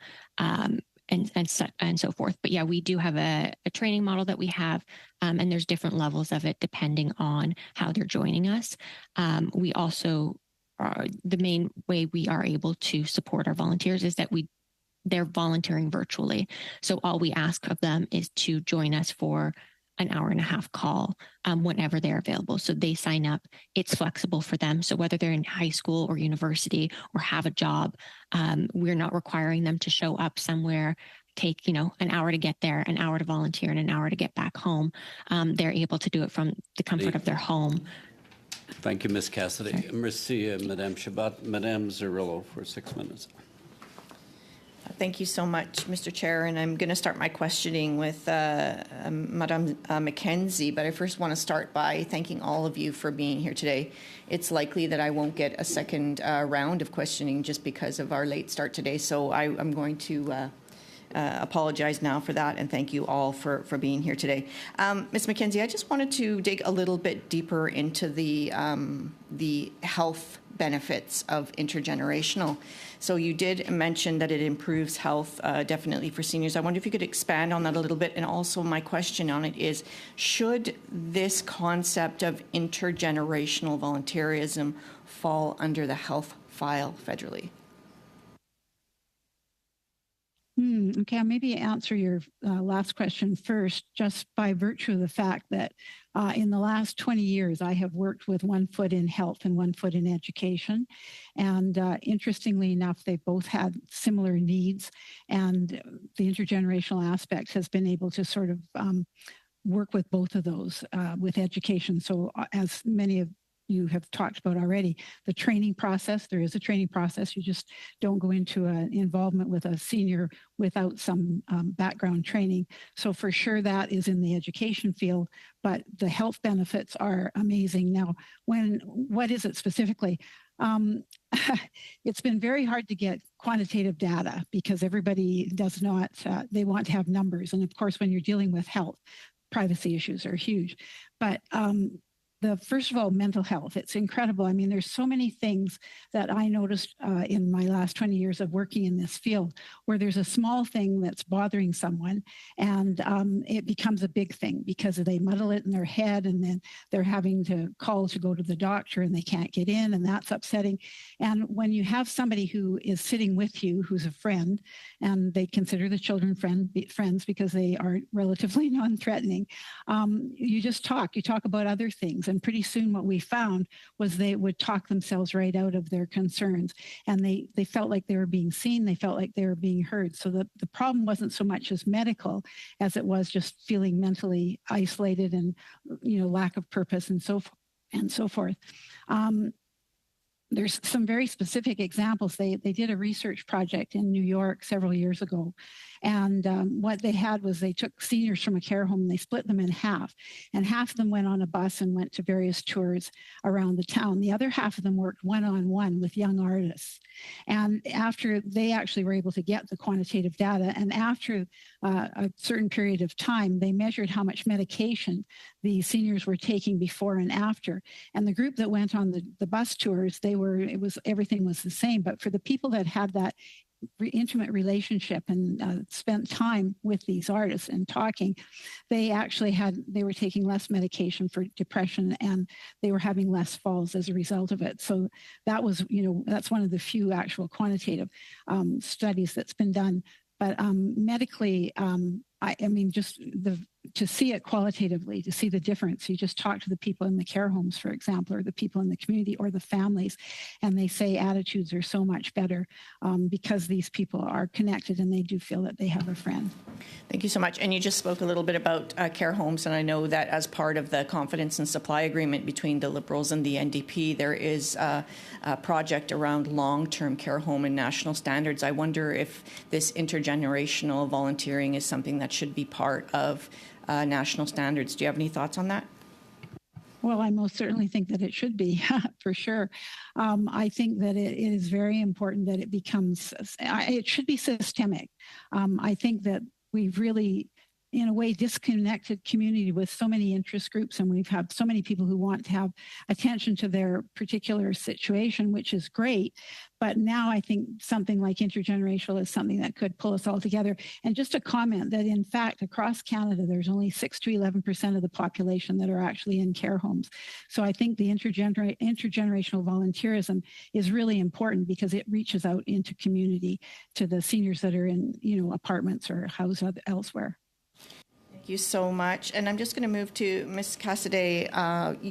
And so forth. But yeah, we do have a training model that we have, and there's different levels of it depending on how they're joining us. We also the main way we are able to support our volunteers is that they're volunteering virtually. So all we ask of them is to join us for an hour and a half call whenever they're available. So they sign up. It's flexible for them. So whether they're in high school or university or have a job, we're not requiring them to show up somewhere, take, an hour to get there, an hour to volunteer, and an hour to get back home. They're able to do it from the comfort of their home. Thank you, Ms. Cassidy. Sorry. Merci, Madame Chabot. Madame Zerillo for 6 minutes. Thank you so much, Mr. Chair. And I'm going to start my questioning with Madame McKenzie, but I first want to start by thanking all of you for being here today. It's likely that I won't get a second round of questioning just because of our late start today, so I'm going to apologize now for that, and thank you all for being here today. Ms. McKenzie, I just wanted to dig a little bit deeper into the health benefits of intergenerational. So you did mention that it improves health definitely for seniors. I wonder if you could expand on that a little bit. And also my question on it is, should this concept of intergenerational volunteerism fall under the health file federally? Okay, I'll maybe answer your last question first, just by virtue of the fact that in the last 20 years, I have worked with one foot in health and one foot in education. And interestingly enough, they both had similar needs. And the intergenerational aspect has been able to sort of work with both of those with education. So as many of you have talked about already. The training process, there is a training process. You just don't go into an involvement with a senior without some background training. So for sure that is in the education field, but the health benefits are amazing. Now, what is it specifically? It's been very hard to get quantitative data because everybody does not, they want to have numbers. And of course, when you're dealing with health, privacy issues are huge. But first of all, mental health, it's incredible. I mean, there's so many things that I noticed in my last 20 years of working in this field where there's a small thing that's bothering someone and it becomes a big thing because they muddle it in their head and then they're having to call to go to the doctor and they can't get in, and that's upsetting. And when you have somebody who is sitting with you, who's a friend, and they consider the children friends because they are relatively non-threatening, you talk about other things. And pretty soon what we found was they would talk themselves right out of their concerns, and they felt like they were being seen. They felt like they were being heard. So the problem wasn't so much as medical as it was just feeling mentally isolated and, lack of purpose and so forth. There's some very specific examples. They did a research project in New York several years ago. And what they had was they took seniors from a care home and they split them in half. And half of them went on a bus and went to various tours around the town. The other half of them worked one-on-one with young artists. And after they actually were able to get the quantitative data, and after a certain period of time, they measured how much medication the seniors were taking before and after. And the group that went on the bus tours, everything was the same. But for the people that had that intimate relationship and spent time with these artists and talking, they were taking less medication for depression and they were having less falls as a result of it. So that was, that's one of the few actual quantitative studies that's been done. But medically, to see it qualitatively, to see the difference, you just talk to the people in the care homes, for example, or the people in the community or the families, and they say attitudes are so much better because these people are connected and they do feel that they have a friend. Thank you so much. And you just spoke a little bit about care homes, and I know that as part of the confidence and supply agreement between the Liberals and the NDP, there is a project around long-term care home and national standards. I wonder if this intergenerational volunteering is something that should be part of national standards. Do you have any thoughts on that? Well, I most certainly think that it should be, for sure. I think that it is very important that it should be systemic. I think that we've really, in a way, disconnected community with so many interest groups, and we've had so many people who want to have attention to their particular situation, which is great. But now I think something like intergenerational is something that could pull us all together. And just a comment that, in fact, across Canada, there's only 6 to 11% of the population that are actually in care homes. So I think the intergenerational volunteerism is really important because it reaches out into community to the seniors that are in, apartments or housed elsewhere. Thank you so much. And I'm just going to move to Ms. Cassidy.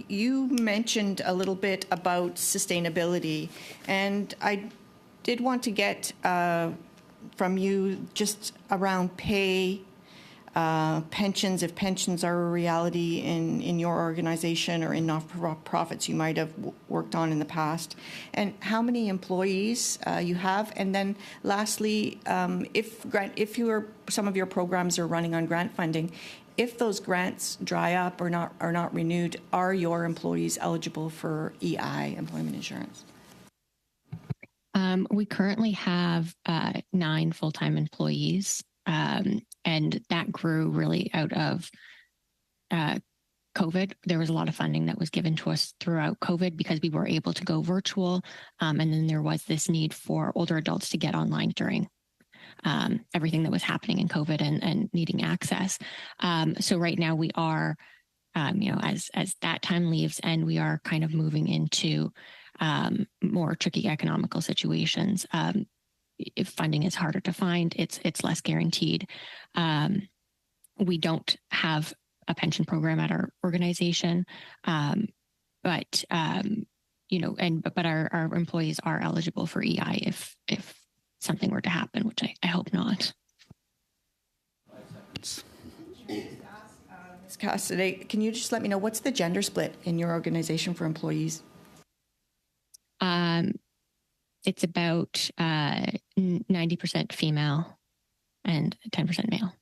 You mentioned a little bit about sustainability, and I did want to get from you just around pay, pensions, if pensions are a reality in your organization or in not-for-profits you might have worked on in the past, and how many employees you have. And then lastly, if some of your programs are running on grant funding, if those grants dry up or are not renewed, are your employees eligible for EI, employment insurance? We currently have 9 full-time employees. And that grew really out of COVID. There was a lot of funding that was given to us throughout COVID because we were able to go virtual. And then there was this need for older adults to get online during everything that was happening in COVID and needing access. So right now we are, as that time leaves and we are kind of moving into more tricky economical situations. If funding is harder to find, it's less guaranteed. We don't have a pension program at our organization, but our employees are eligible for EI if something were to happen, which I hope not. Ms. Cassidy, can you just let me know what's the gender split in your organization for employees? It's about 90% female and 10% male.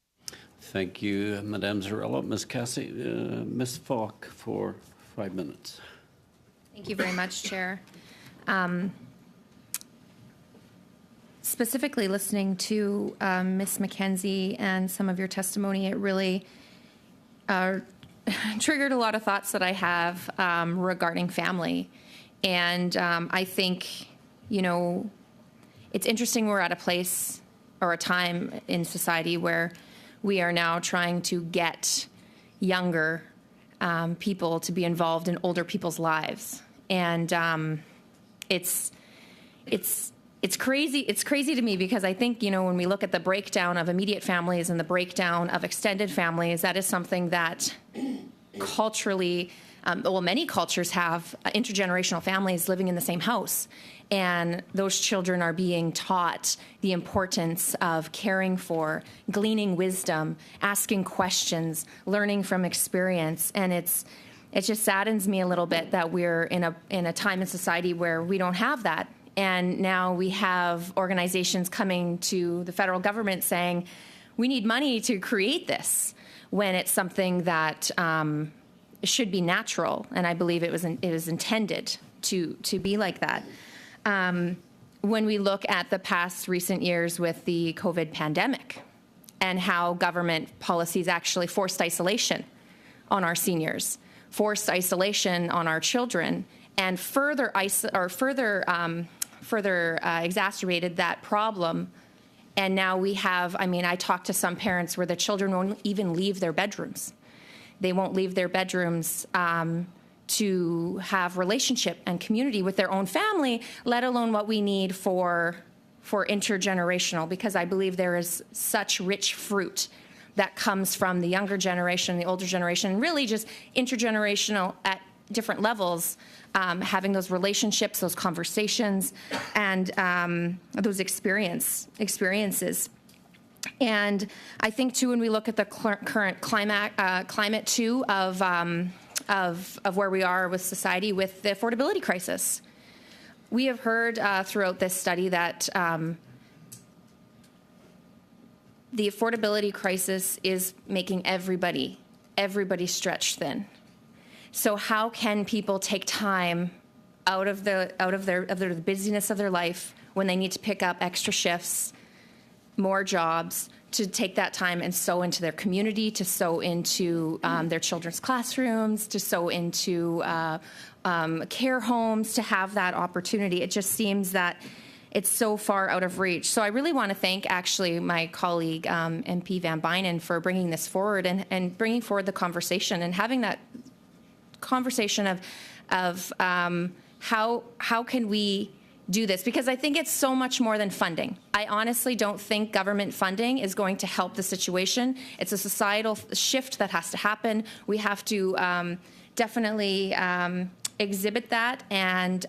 Thank you, Madame Zarella. Ms. Cassie, Ms. Falk for 5 minutes. Thank you very much, Chair. Specifically listening to Ms. McKenzie and some of your testimony, it really triggered a lot of thoughts that I have regarding family. And I think, you know, it's interesting we're at a place or a time in society where we are now trying to get younger people to be involved in older people's lives. And it's crazy. It's crazy to me because I think, you know, when we look at the breakdown of immediate families and the breakdown of extended families, that is something that culturally, many cultures have intergenerational families living in the same house. And those children are being taught the importance of caring for, gleaning wisdom, asking questions, learning from experience. And it just saddens me a little bit that we're in a time in society where we don't have that. And now we have organizations coming to the federal government saying, we need money to create this, when it's something that should be natural. And I believe it was intended to be like that. When we look at the past recent years with the COVID pandemic and how government policies actually forced isolation on our seniors, forced isolation on our children, and further exacerbated that problem. And now we have, I talked to some parents where the children won't even leave their bedrooms. They won't leave their bedrooms to have relationship and community with their own family, let alone what we need for intergenerational, because I believe there is such rich fruit that comes from the younger generation, the older generation, and really just intergenerational at different levels, having those relationships, those conversations, and those experiences. And I think too, when we look at the current climate too of where we are with society with the affordability crisis, we have heard throughout this study that the affordability crisis is making everybody stretched thin. So how can people take time out of the busyness of their life when they need to pick up extra shifts, more jobs, to take that time and sow into their community, to sow into their children's classrooms, to sow into care homes, to have that opportunity? It just seems that it's so far out of reach. So I really want to thank actually my colleague MP Van Bynen for bringing this forward and bringing forward the conversation and having that conversation of how can we do this, because I think it's so much more than funding. I honestly don't think government funding is going to help the situation. It's a societal shift that has to happen. We have to definitely exhibit that and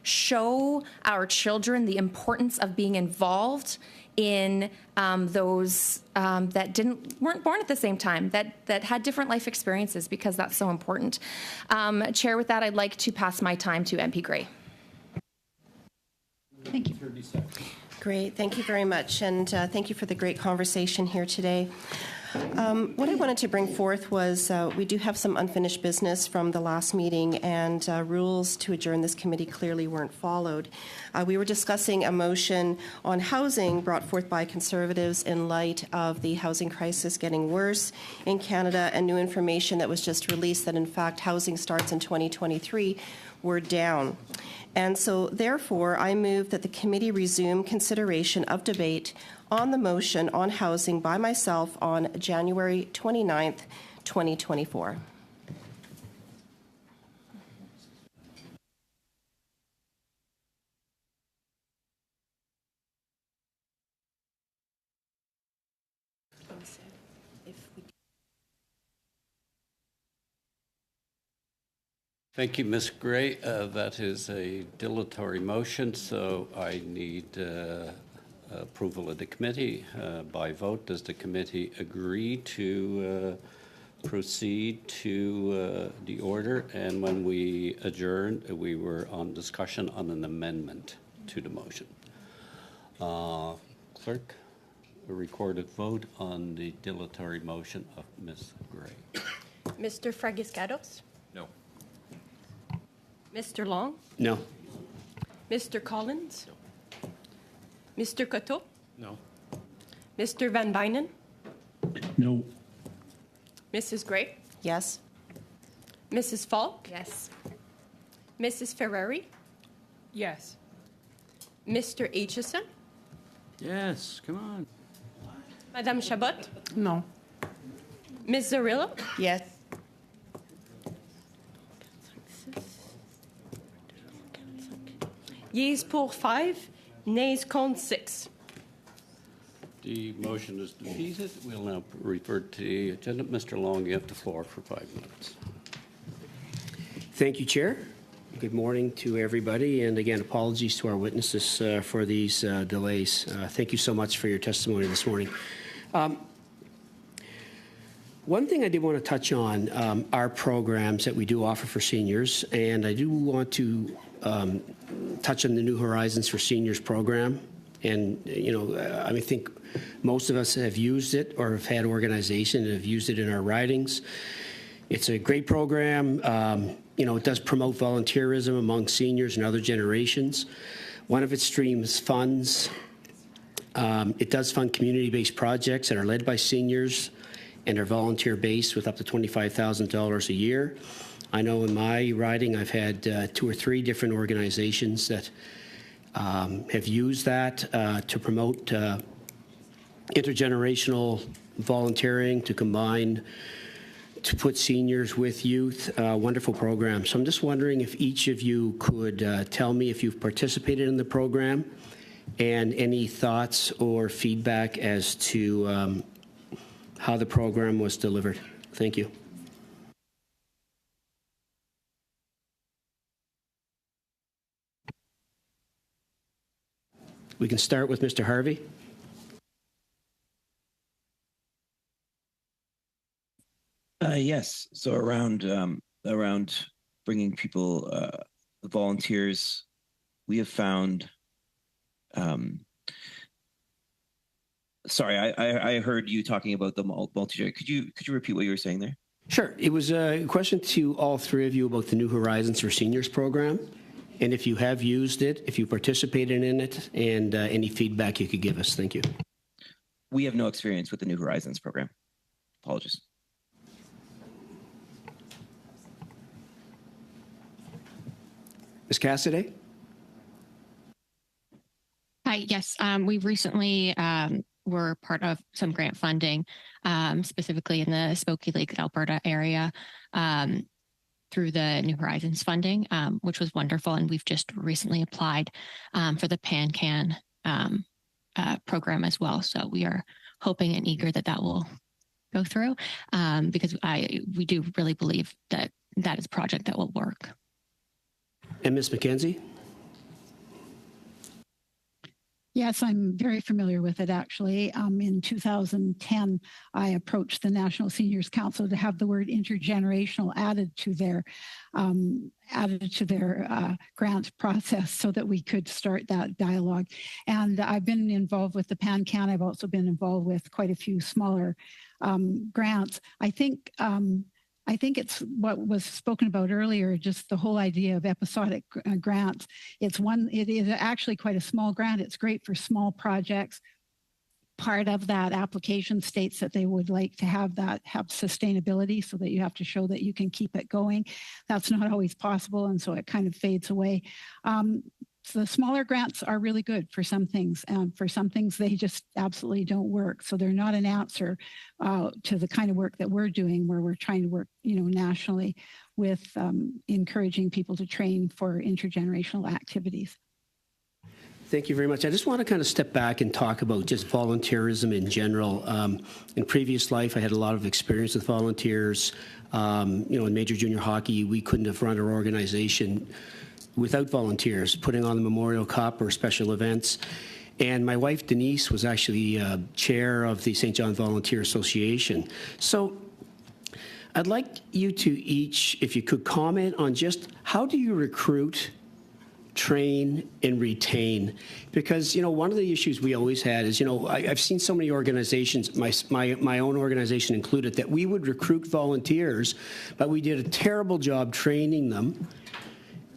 show our children the importance of being involved in those that weren't born at the same time, that had different life experiences, because that's so important. Chair, with that, I'd like to pass my time to MP Gray. Thank you. Great. Thank you very much. And thank you for the great conversation here today. What I wanted to bring forth was we do have some unfinished business from the last meeting, and rules to adjourn this committee clearly weren't followed. We were discussing a motion on housing brought forth by Conservatives in light of the housing crisis getting worse in Canada, and new information that was just released that, in fact, housing starts in 2023 were down. And so, therefore, I move that the committee resume consideration of debate on the motion on housing by myself on January 29th, 2024. Thank you, Ms. Gray. That is a dilatory motion, so I need approval of the committee by vote. Does the committee agree to proceed to the order, and when we adjourned, we were on discussion on an amendment to the motion. Clerk, a recorded vote on the dilatory motion of Ms. Gray. Mr. Fragiscados? No. Mr. Long? No. Mr. Collins? Mr. Coteau? No. Mr. Van Bynen? No. Mrs. Gray? Yes. Mrs. Falk? Yes. Mrs. Ferrari? Yes. Mr. Aitchison? Yes, come on. Madame Chabot? No. Ms. Zarillo? Yes. Yeas pour 5, nays contre 6. The motion is defeated. We'll now refer to the agenda. Mr. Long, you have the floor for 5 minutes. Thank you, Chair. Good morning to everybody, and again, apologies to our witnesses for these delays. Thank you so much for your testimony this morning. One thing I did want to touch on are programs that we do offer for seniors, and I do want to touch on the New Horizons for Seniors program. And, you know, I think most of us have used it or have had organizations that have used it in our ridings. It's a great program. You know, it does promote volunteerism among seniors and other generations. One of its streams funds. It does fund community-based projects that are led by seniors and are volunteer-based with up to $25,000 a year. I know in my riding I've had 2 or 3 different organizations that have used that to promote intergenerational volunteering, to combine, to put seniors with youth. Wonderful program. So I'm just wondering if each of you could tell me if you've participated in the program and any thoughts or feedback as to how the program was delivered. Thank you. We can start with Mr. Harvey. Yes. So around bringing people, volunteers, we have found. Sorry, I heard you talking about the multi. Could you repeat what you were saying there? Sure. It was a question to all 3 of you about the New Horizons for Seniors program, and if you have used it, if you participated in it, and any feedback you could give us. Thank you. We have no experience with the New Horizons program. Apologies. Ms. Cassidy? Hi, yes. We recently were part of some grant funding, specifically in the Spokane Lake, Alberta area, through the New Horizons funding, which was wonderful. And we've just recently applied for the PanCan program as well. So we are hoping and eager that that will go through, because we do really believe that that is a project that will work. And Ms. McKenzie? Yes, I'm very familiar with it, actually. In 2010, I approached the National Seniors Council to have the word intergenerational added to their grant process so that we could start that dialogue. And I've been involved with the PanCan. I've also been involved with quite a few smaller grants. I think it's what was spoken about earlier, just the whole idea of episodic grants. It is actually quite a small grant. It's great for small projects. Part of that application states that they would like to have sustainability, so that you have to show that you can keep it going. That's not always possible, and so it kind of fades away. So the smaller grants are really good for some things. For some things, they just absolutely don't work. So they're not an answer to the kind of work that we're doing, where we're trying to work, nationally with encouraging people to train for intergenerational activities. Thank you very much. I just want to kind of step back and talk about just volunteerism in general. In previous life, I had a lot of experience with volunteers. In major junior hockey, we couldn't have run our organization without volunteers, putting on the Memorial Cup or special events. And my wife, Denise, was actually chair of the St. John Volunteer Association. So I'd like you to each, if you could comment on just how do you recruit, train, and retain? Because, one of the issues we always had is, I've seen so many organizations, my own organization included, that we would recruit volunteers, but we did a terrible job training them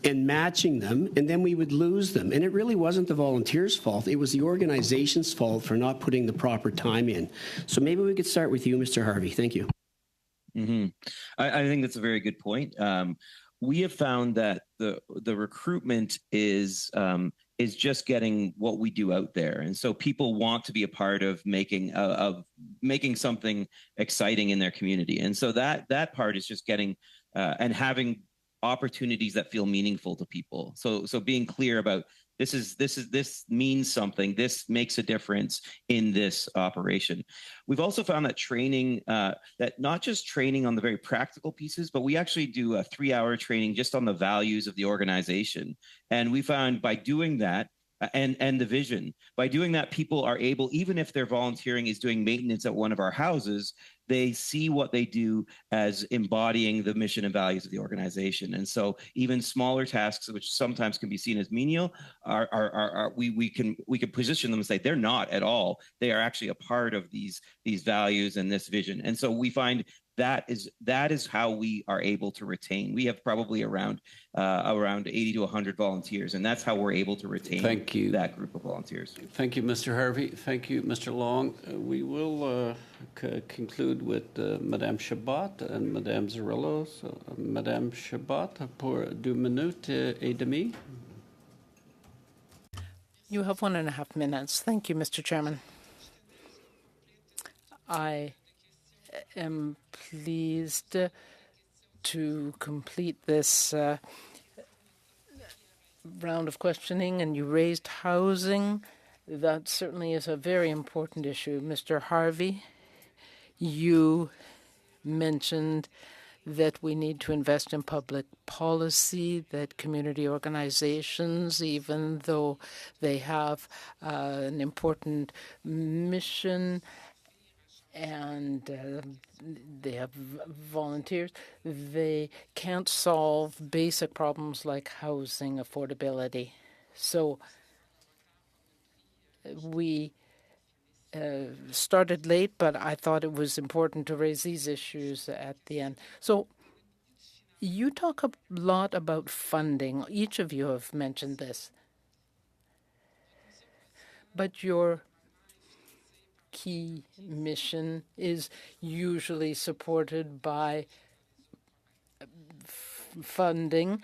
and matching them, and then we would lose them. And it really wasn't the volunteers' fault. It was the organization's fault for not putting the proper time in. So maybe we could start with you, Mr. Harvey. Thank you. Mm-hmm. I think that's a very good point. We have found that the recruitment is just getting what we do out there, and so people want to be a part of making something exciting in their community, and so that part is just getting and having opportunities that feel meaningful to people. So being clear about this means something. This makes a difference in this operation. We've also found that training, that not just training on the very practical pieces, but we actually do a 3-hour training just on the values of the organization. And we found by doing that, and the vision, by doing that, people are able, even if their volunteering is doing maintenance at one of our houses, they see what they do as embodying the mission and values of the organization. And so even smaller tasks, which sometimes can be seen as menial, we can position them and say they're not at all. They are actually a part of these values and this vision. And so we find that is how we are able to retain. We have probably around 80 to 100 volunteers, and that's how we're able to retain that group of volunteers. Thank you, Mr. Harvey. Thank you, Mr. Long. We will conclude with Madame Chabot and Madame Zerillo. So, Madame Chabot, pour 2 minutes et demi. You have 1.5 minutes. Thank you, Mr. Chairman. I am pleased to complete this round of questioning, and you raised housing. That certainly is a very important issue. Mr. Harvey, you mentioned that we need to invest in public policy, that community organizations, even though they have an important mission and they have volunteers, they can't solve basic problems like housing affordability. So we started late, but I thought it was important to raise these issues at the end. So you talk a lot about funding. Each of you have mentioned this. But your key mission is usually supported by funding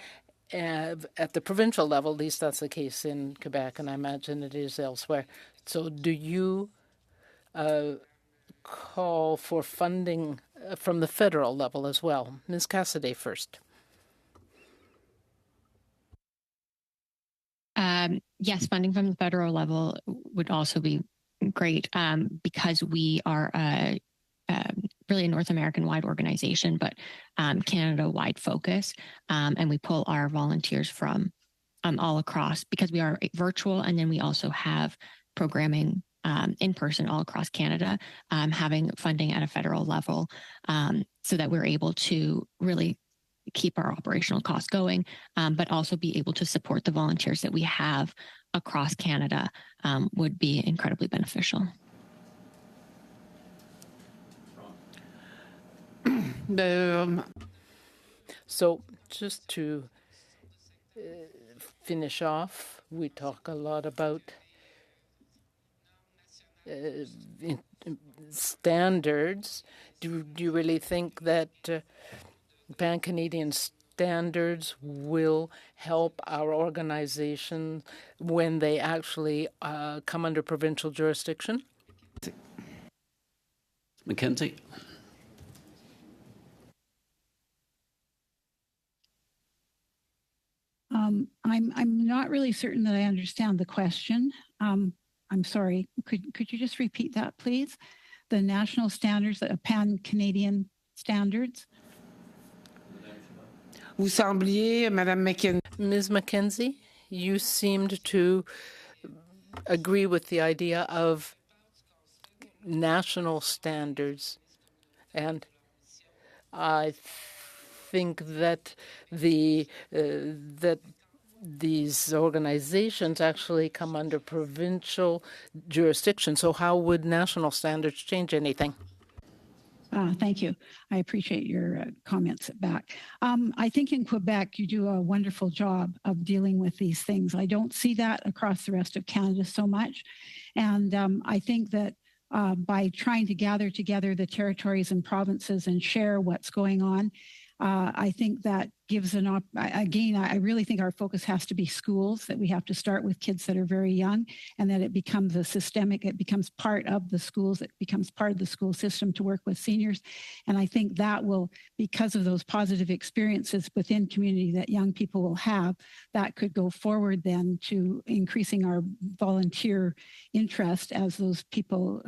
at the provincial level. At least that's the case in Quebec, and I imagine it is elsewhere. So do you call for funding from the federal level as well? Ms. Cassidy first. Yes, funding from the federal level would also be great because we are really a North American-wide organization, but Canada-wide focus, and we pull our volunteers from all across because we are virtual, and then we also have programming in person all across Canada, having funding at a federal level so that we're able to really keep our operational costs going, but also be able to support the volunteers that we have across Canada would be incredibly beneficial. So just to finish off, we talk a lot about standards. Do you really think that pan-Canadian standards will help our organization when they actually come under provincial jurisdiction? Mackenzie. I'm not really certain that I understand the question. I'm sorry. Could you just repeat that, please? The national standards, the pan-Canadian standards. Vous sembliez, Madame Mackenzie. Ms. Mackenzie, you seemed to agree with the idea of national standards, and I think that that these organizations actually come under provincial jurisdiction. So how would national standards change anything? Thank you. I appreciate your comments back. I think in Quebec, you do a wonderful job of dealing with these things. I don't see that across the rest of Canada so much. And I think that by trying to gather together the territories and provinces and share what's going on, I think that gives again, I really think our focus has to be schools, that we have to start with kids that are very young, and that it becomes it becomes part of the schools, it becomes part of the school system to work with seniors. And I think that will, because of those positive experiences within community that young people will have, that could go forward then to increasing our volunteer interest as those people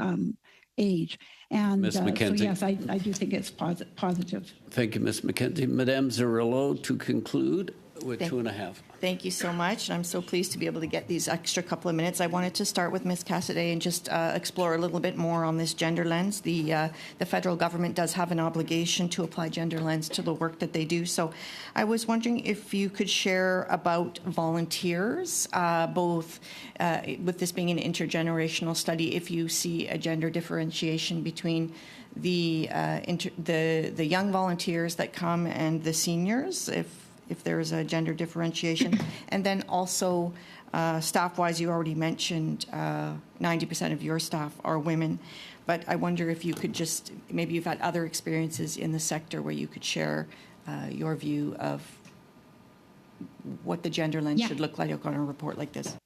age. And Ms. so McKenzie. yes, I do think it's positive. Thank you, Ms. McKenzie. Madame Zerillo, to conclude with 2.5. Thank you so much. I'm so pleased to be able to get these extra couple of minutes. I wanted to start with Ms. Cassidy and just explore a little bit more on this gender lens. The federal government does have an obligation to apply gender lens to the work that they do. So I was wondering if you could share about volunteers, both with this being an intergenerational study, if you see a gender differentiation between the young volunteers that come and the seniors, if there is a gender differentiation. And then also, staff-wise, you already mentioned 90% of your staff are women. But I wonder if you could just, maybe you've had other experiences in the sector where you could share your view of what the gender lens should look like on a report like this.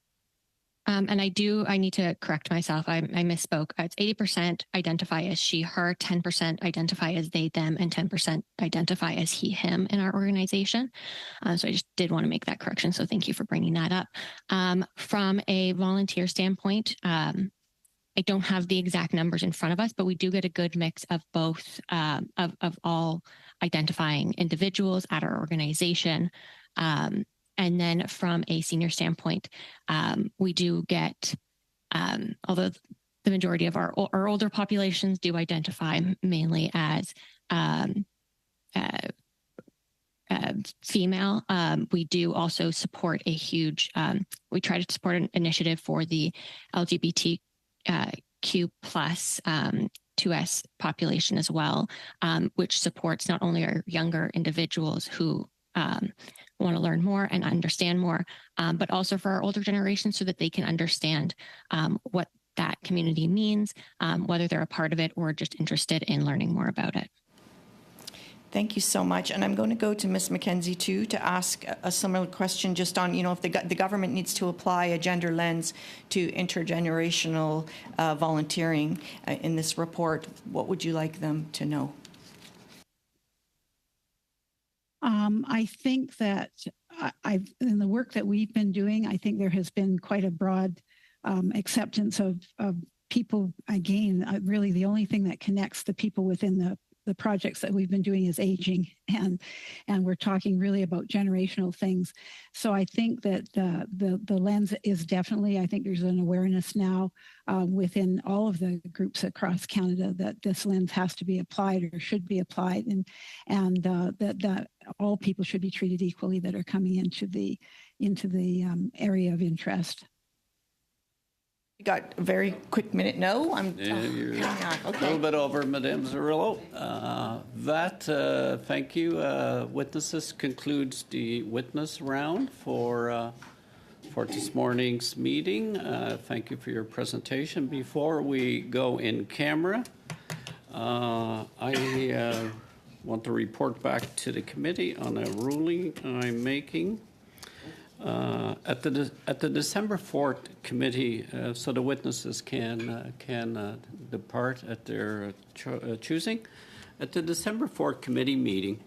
And I need to correct myself. I misspoke. It's 80% identify as she, her, 10% identify as they, them, and 10% identify as he, him in our organization. So I just did want to make that correction. So thank you for bringing that up. From a volunteer standpoint, I don't have the exact numbers in front of us, but we do get a good mix of both, of all identifying individuals at our organization. And then from a senior standpoint, we do get, although the majority of our older populations do identify mainly as female, we do also support a huge, we try to support an initiative for the LGBTQ plus 2S population as well, which supports not only our younger individuals who want to learn more and understand more, but also for our older generation so that they can understand what that community means, whether they're a part of it or just interested in learning more about it. Thank you so much. And I'm going to go to Ms. McKenzie, too, to ask a similar question just on, if the government needs to apply a gender lens to intergenerational volunteering in this report, what would you like them to know? I think that in the work that we've been doing, I think there has been quite a broad acceptance of people. Again, really the only thing that connects the people within the projects that we've been doing is aging, and we're talking really about generational things. So I think that the lens is definitely, I think there's an awareness now within all of the groups across Canada that this lens has to be applied or should be applied, and that all people should be treated equally that are coming into the area of interest. You got a very quick minute. No, You're okay. a little bit over, Madame Zerillo. Thank you. Witnesses concludes the witness round for this morning's meeting. Thank you for your presentation. Before we go in camera, I want to report back to the committee on a ruling I'm making. At the December 4th committee, so the witnesses can depart at their choosing. At the December 4th committee meeting,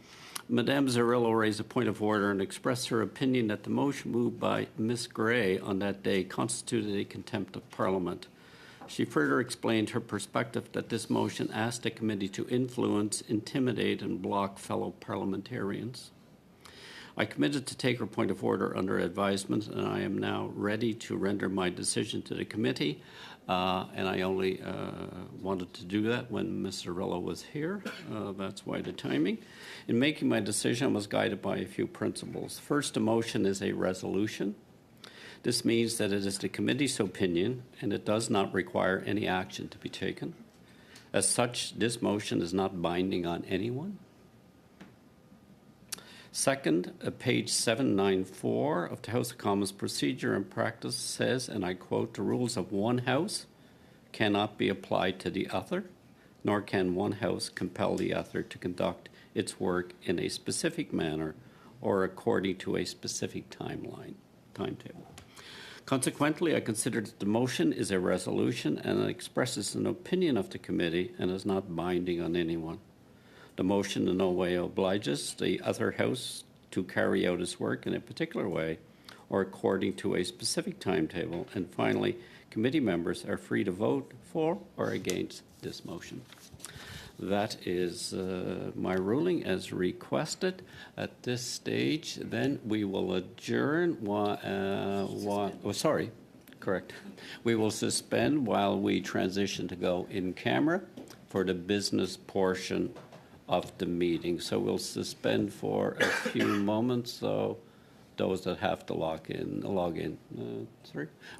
Madame Zerillo raised a point of order and expressed her opinion that the motion moved by Ms. Gray on that day constituted a contempt of Parliament. She further explained her perspective that this motion asked the committee to influence, intimidate, and block fellow parliamentarians. I committed to take her point of order under advisement, and I am now ready to render my decision to the committee. And I only wanted to do that when Ms. Zarilla was here. That's why the timing. In making my decision, I was guided by a few principles. First, a motion is a resolution. This means that it is the committee's opinion, and it does not require any action to be taken. As such, this motion is not binding on anyone. Second, page 794 of the House of Commons Procedure and Practice says, and I quote, "The rules of one House cannot be applied to the other, nor can one House compel the other to conduct its work in a specific manner or according to a specific timetable. Consequently, I consider that the motion is a resolution and it expresses an opinion of the committee and is not binding on anyone. The motion in no way obliges the other House to carry out its work in a particular way or according to a specific timetable. And finally, committee members are free to vote for or against this motion." That is my ruling as requested. At this stage, then we will adjourn. Correct. We will suspend while we transition to go in camera for the business portion of the meeting. So we'll suspend for a few moments. So those that have to log in.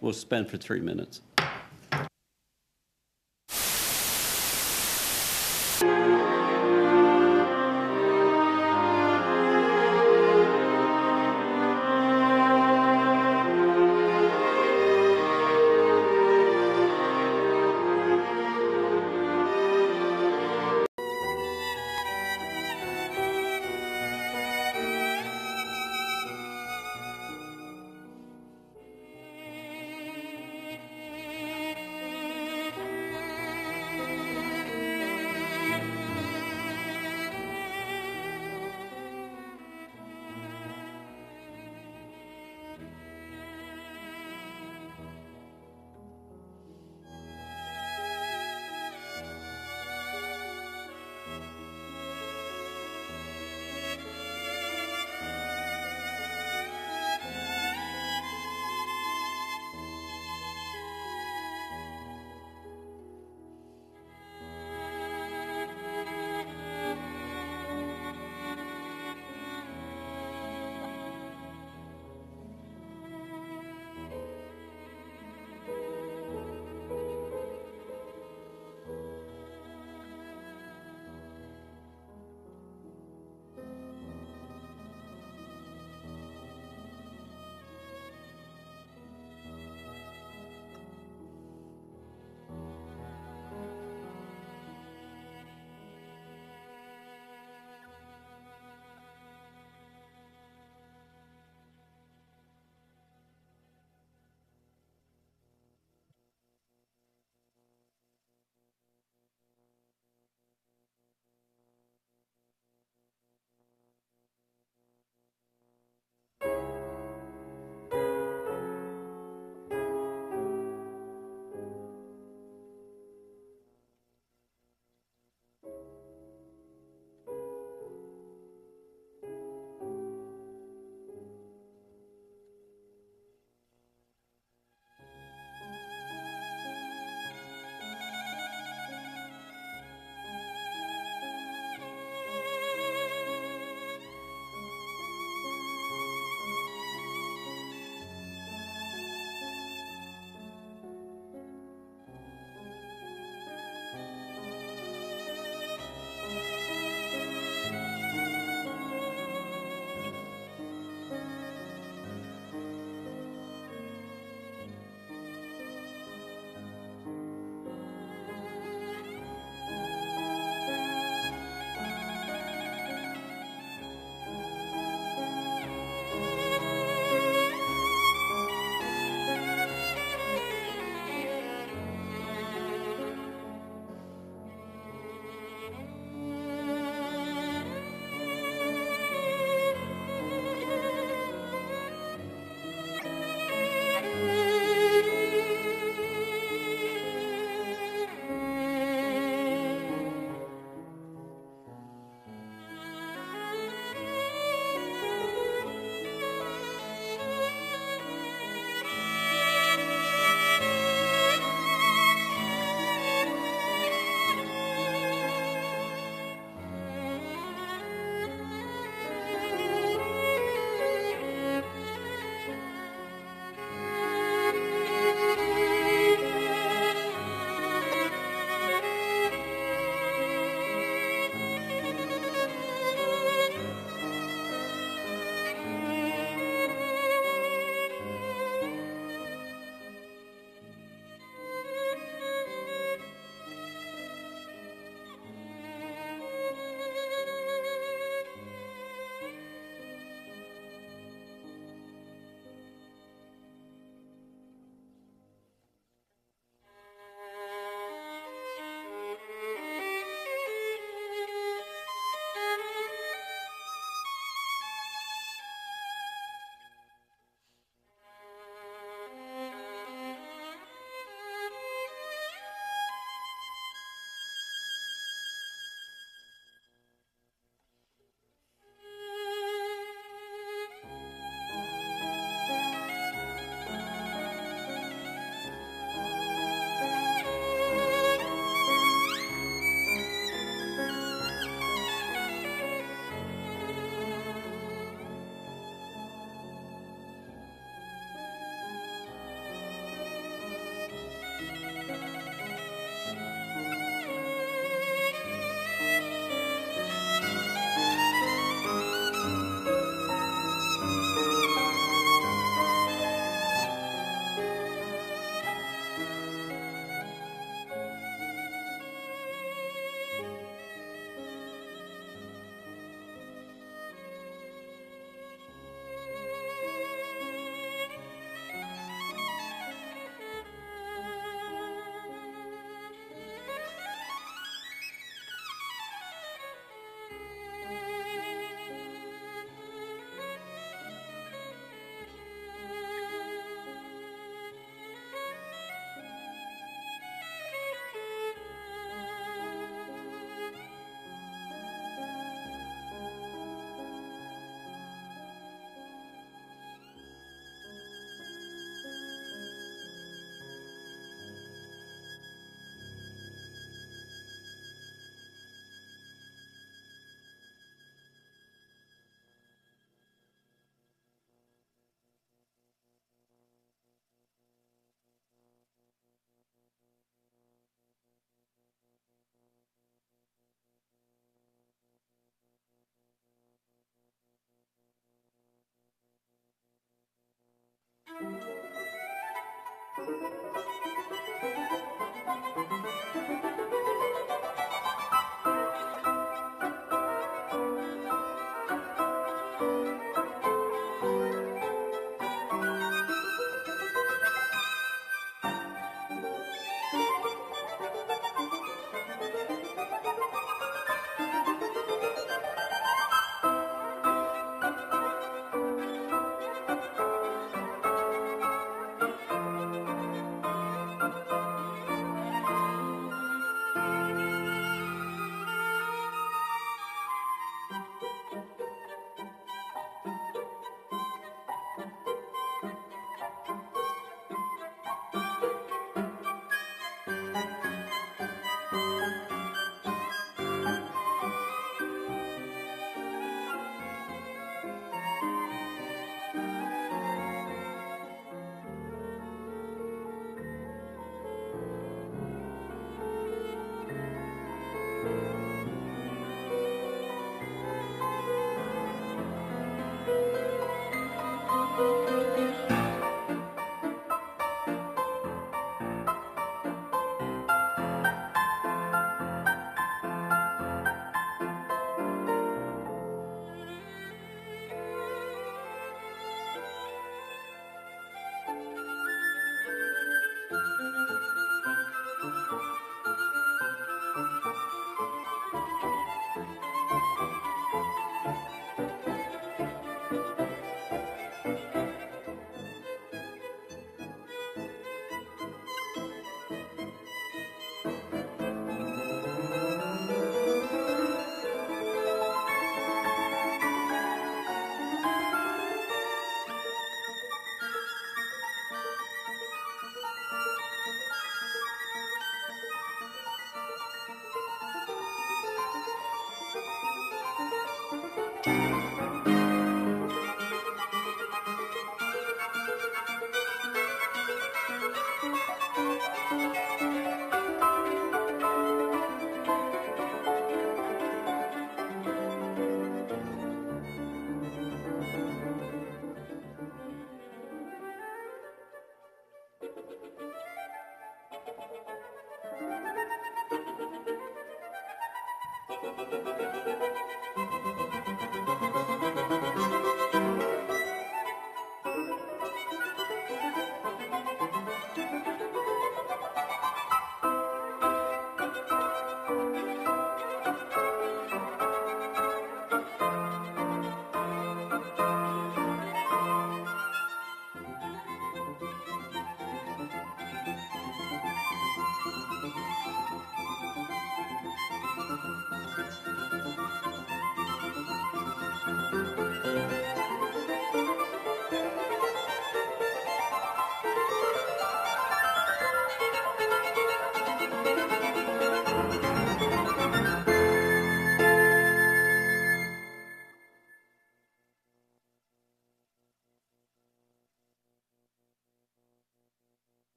We'll suspend for 3 minutes.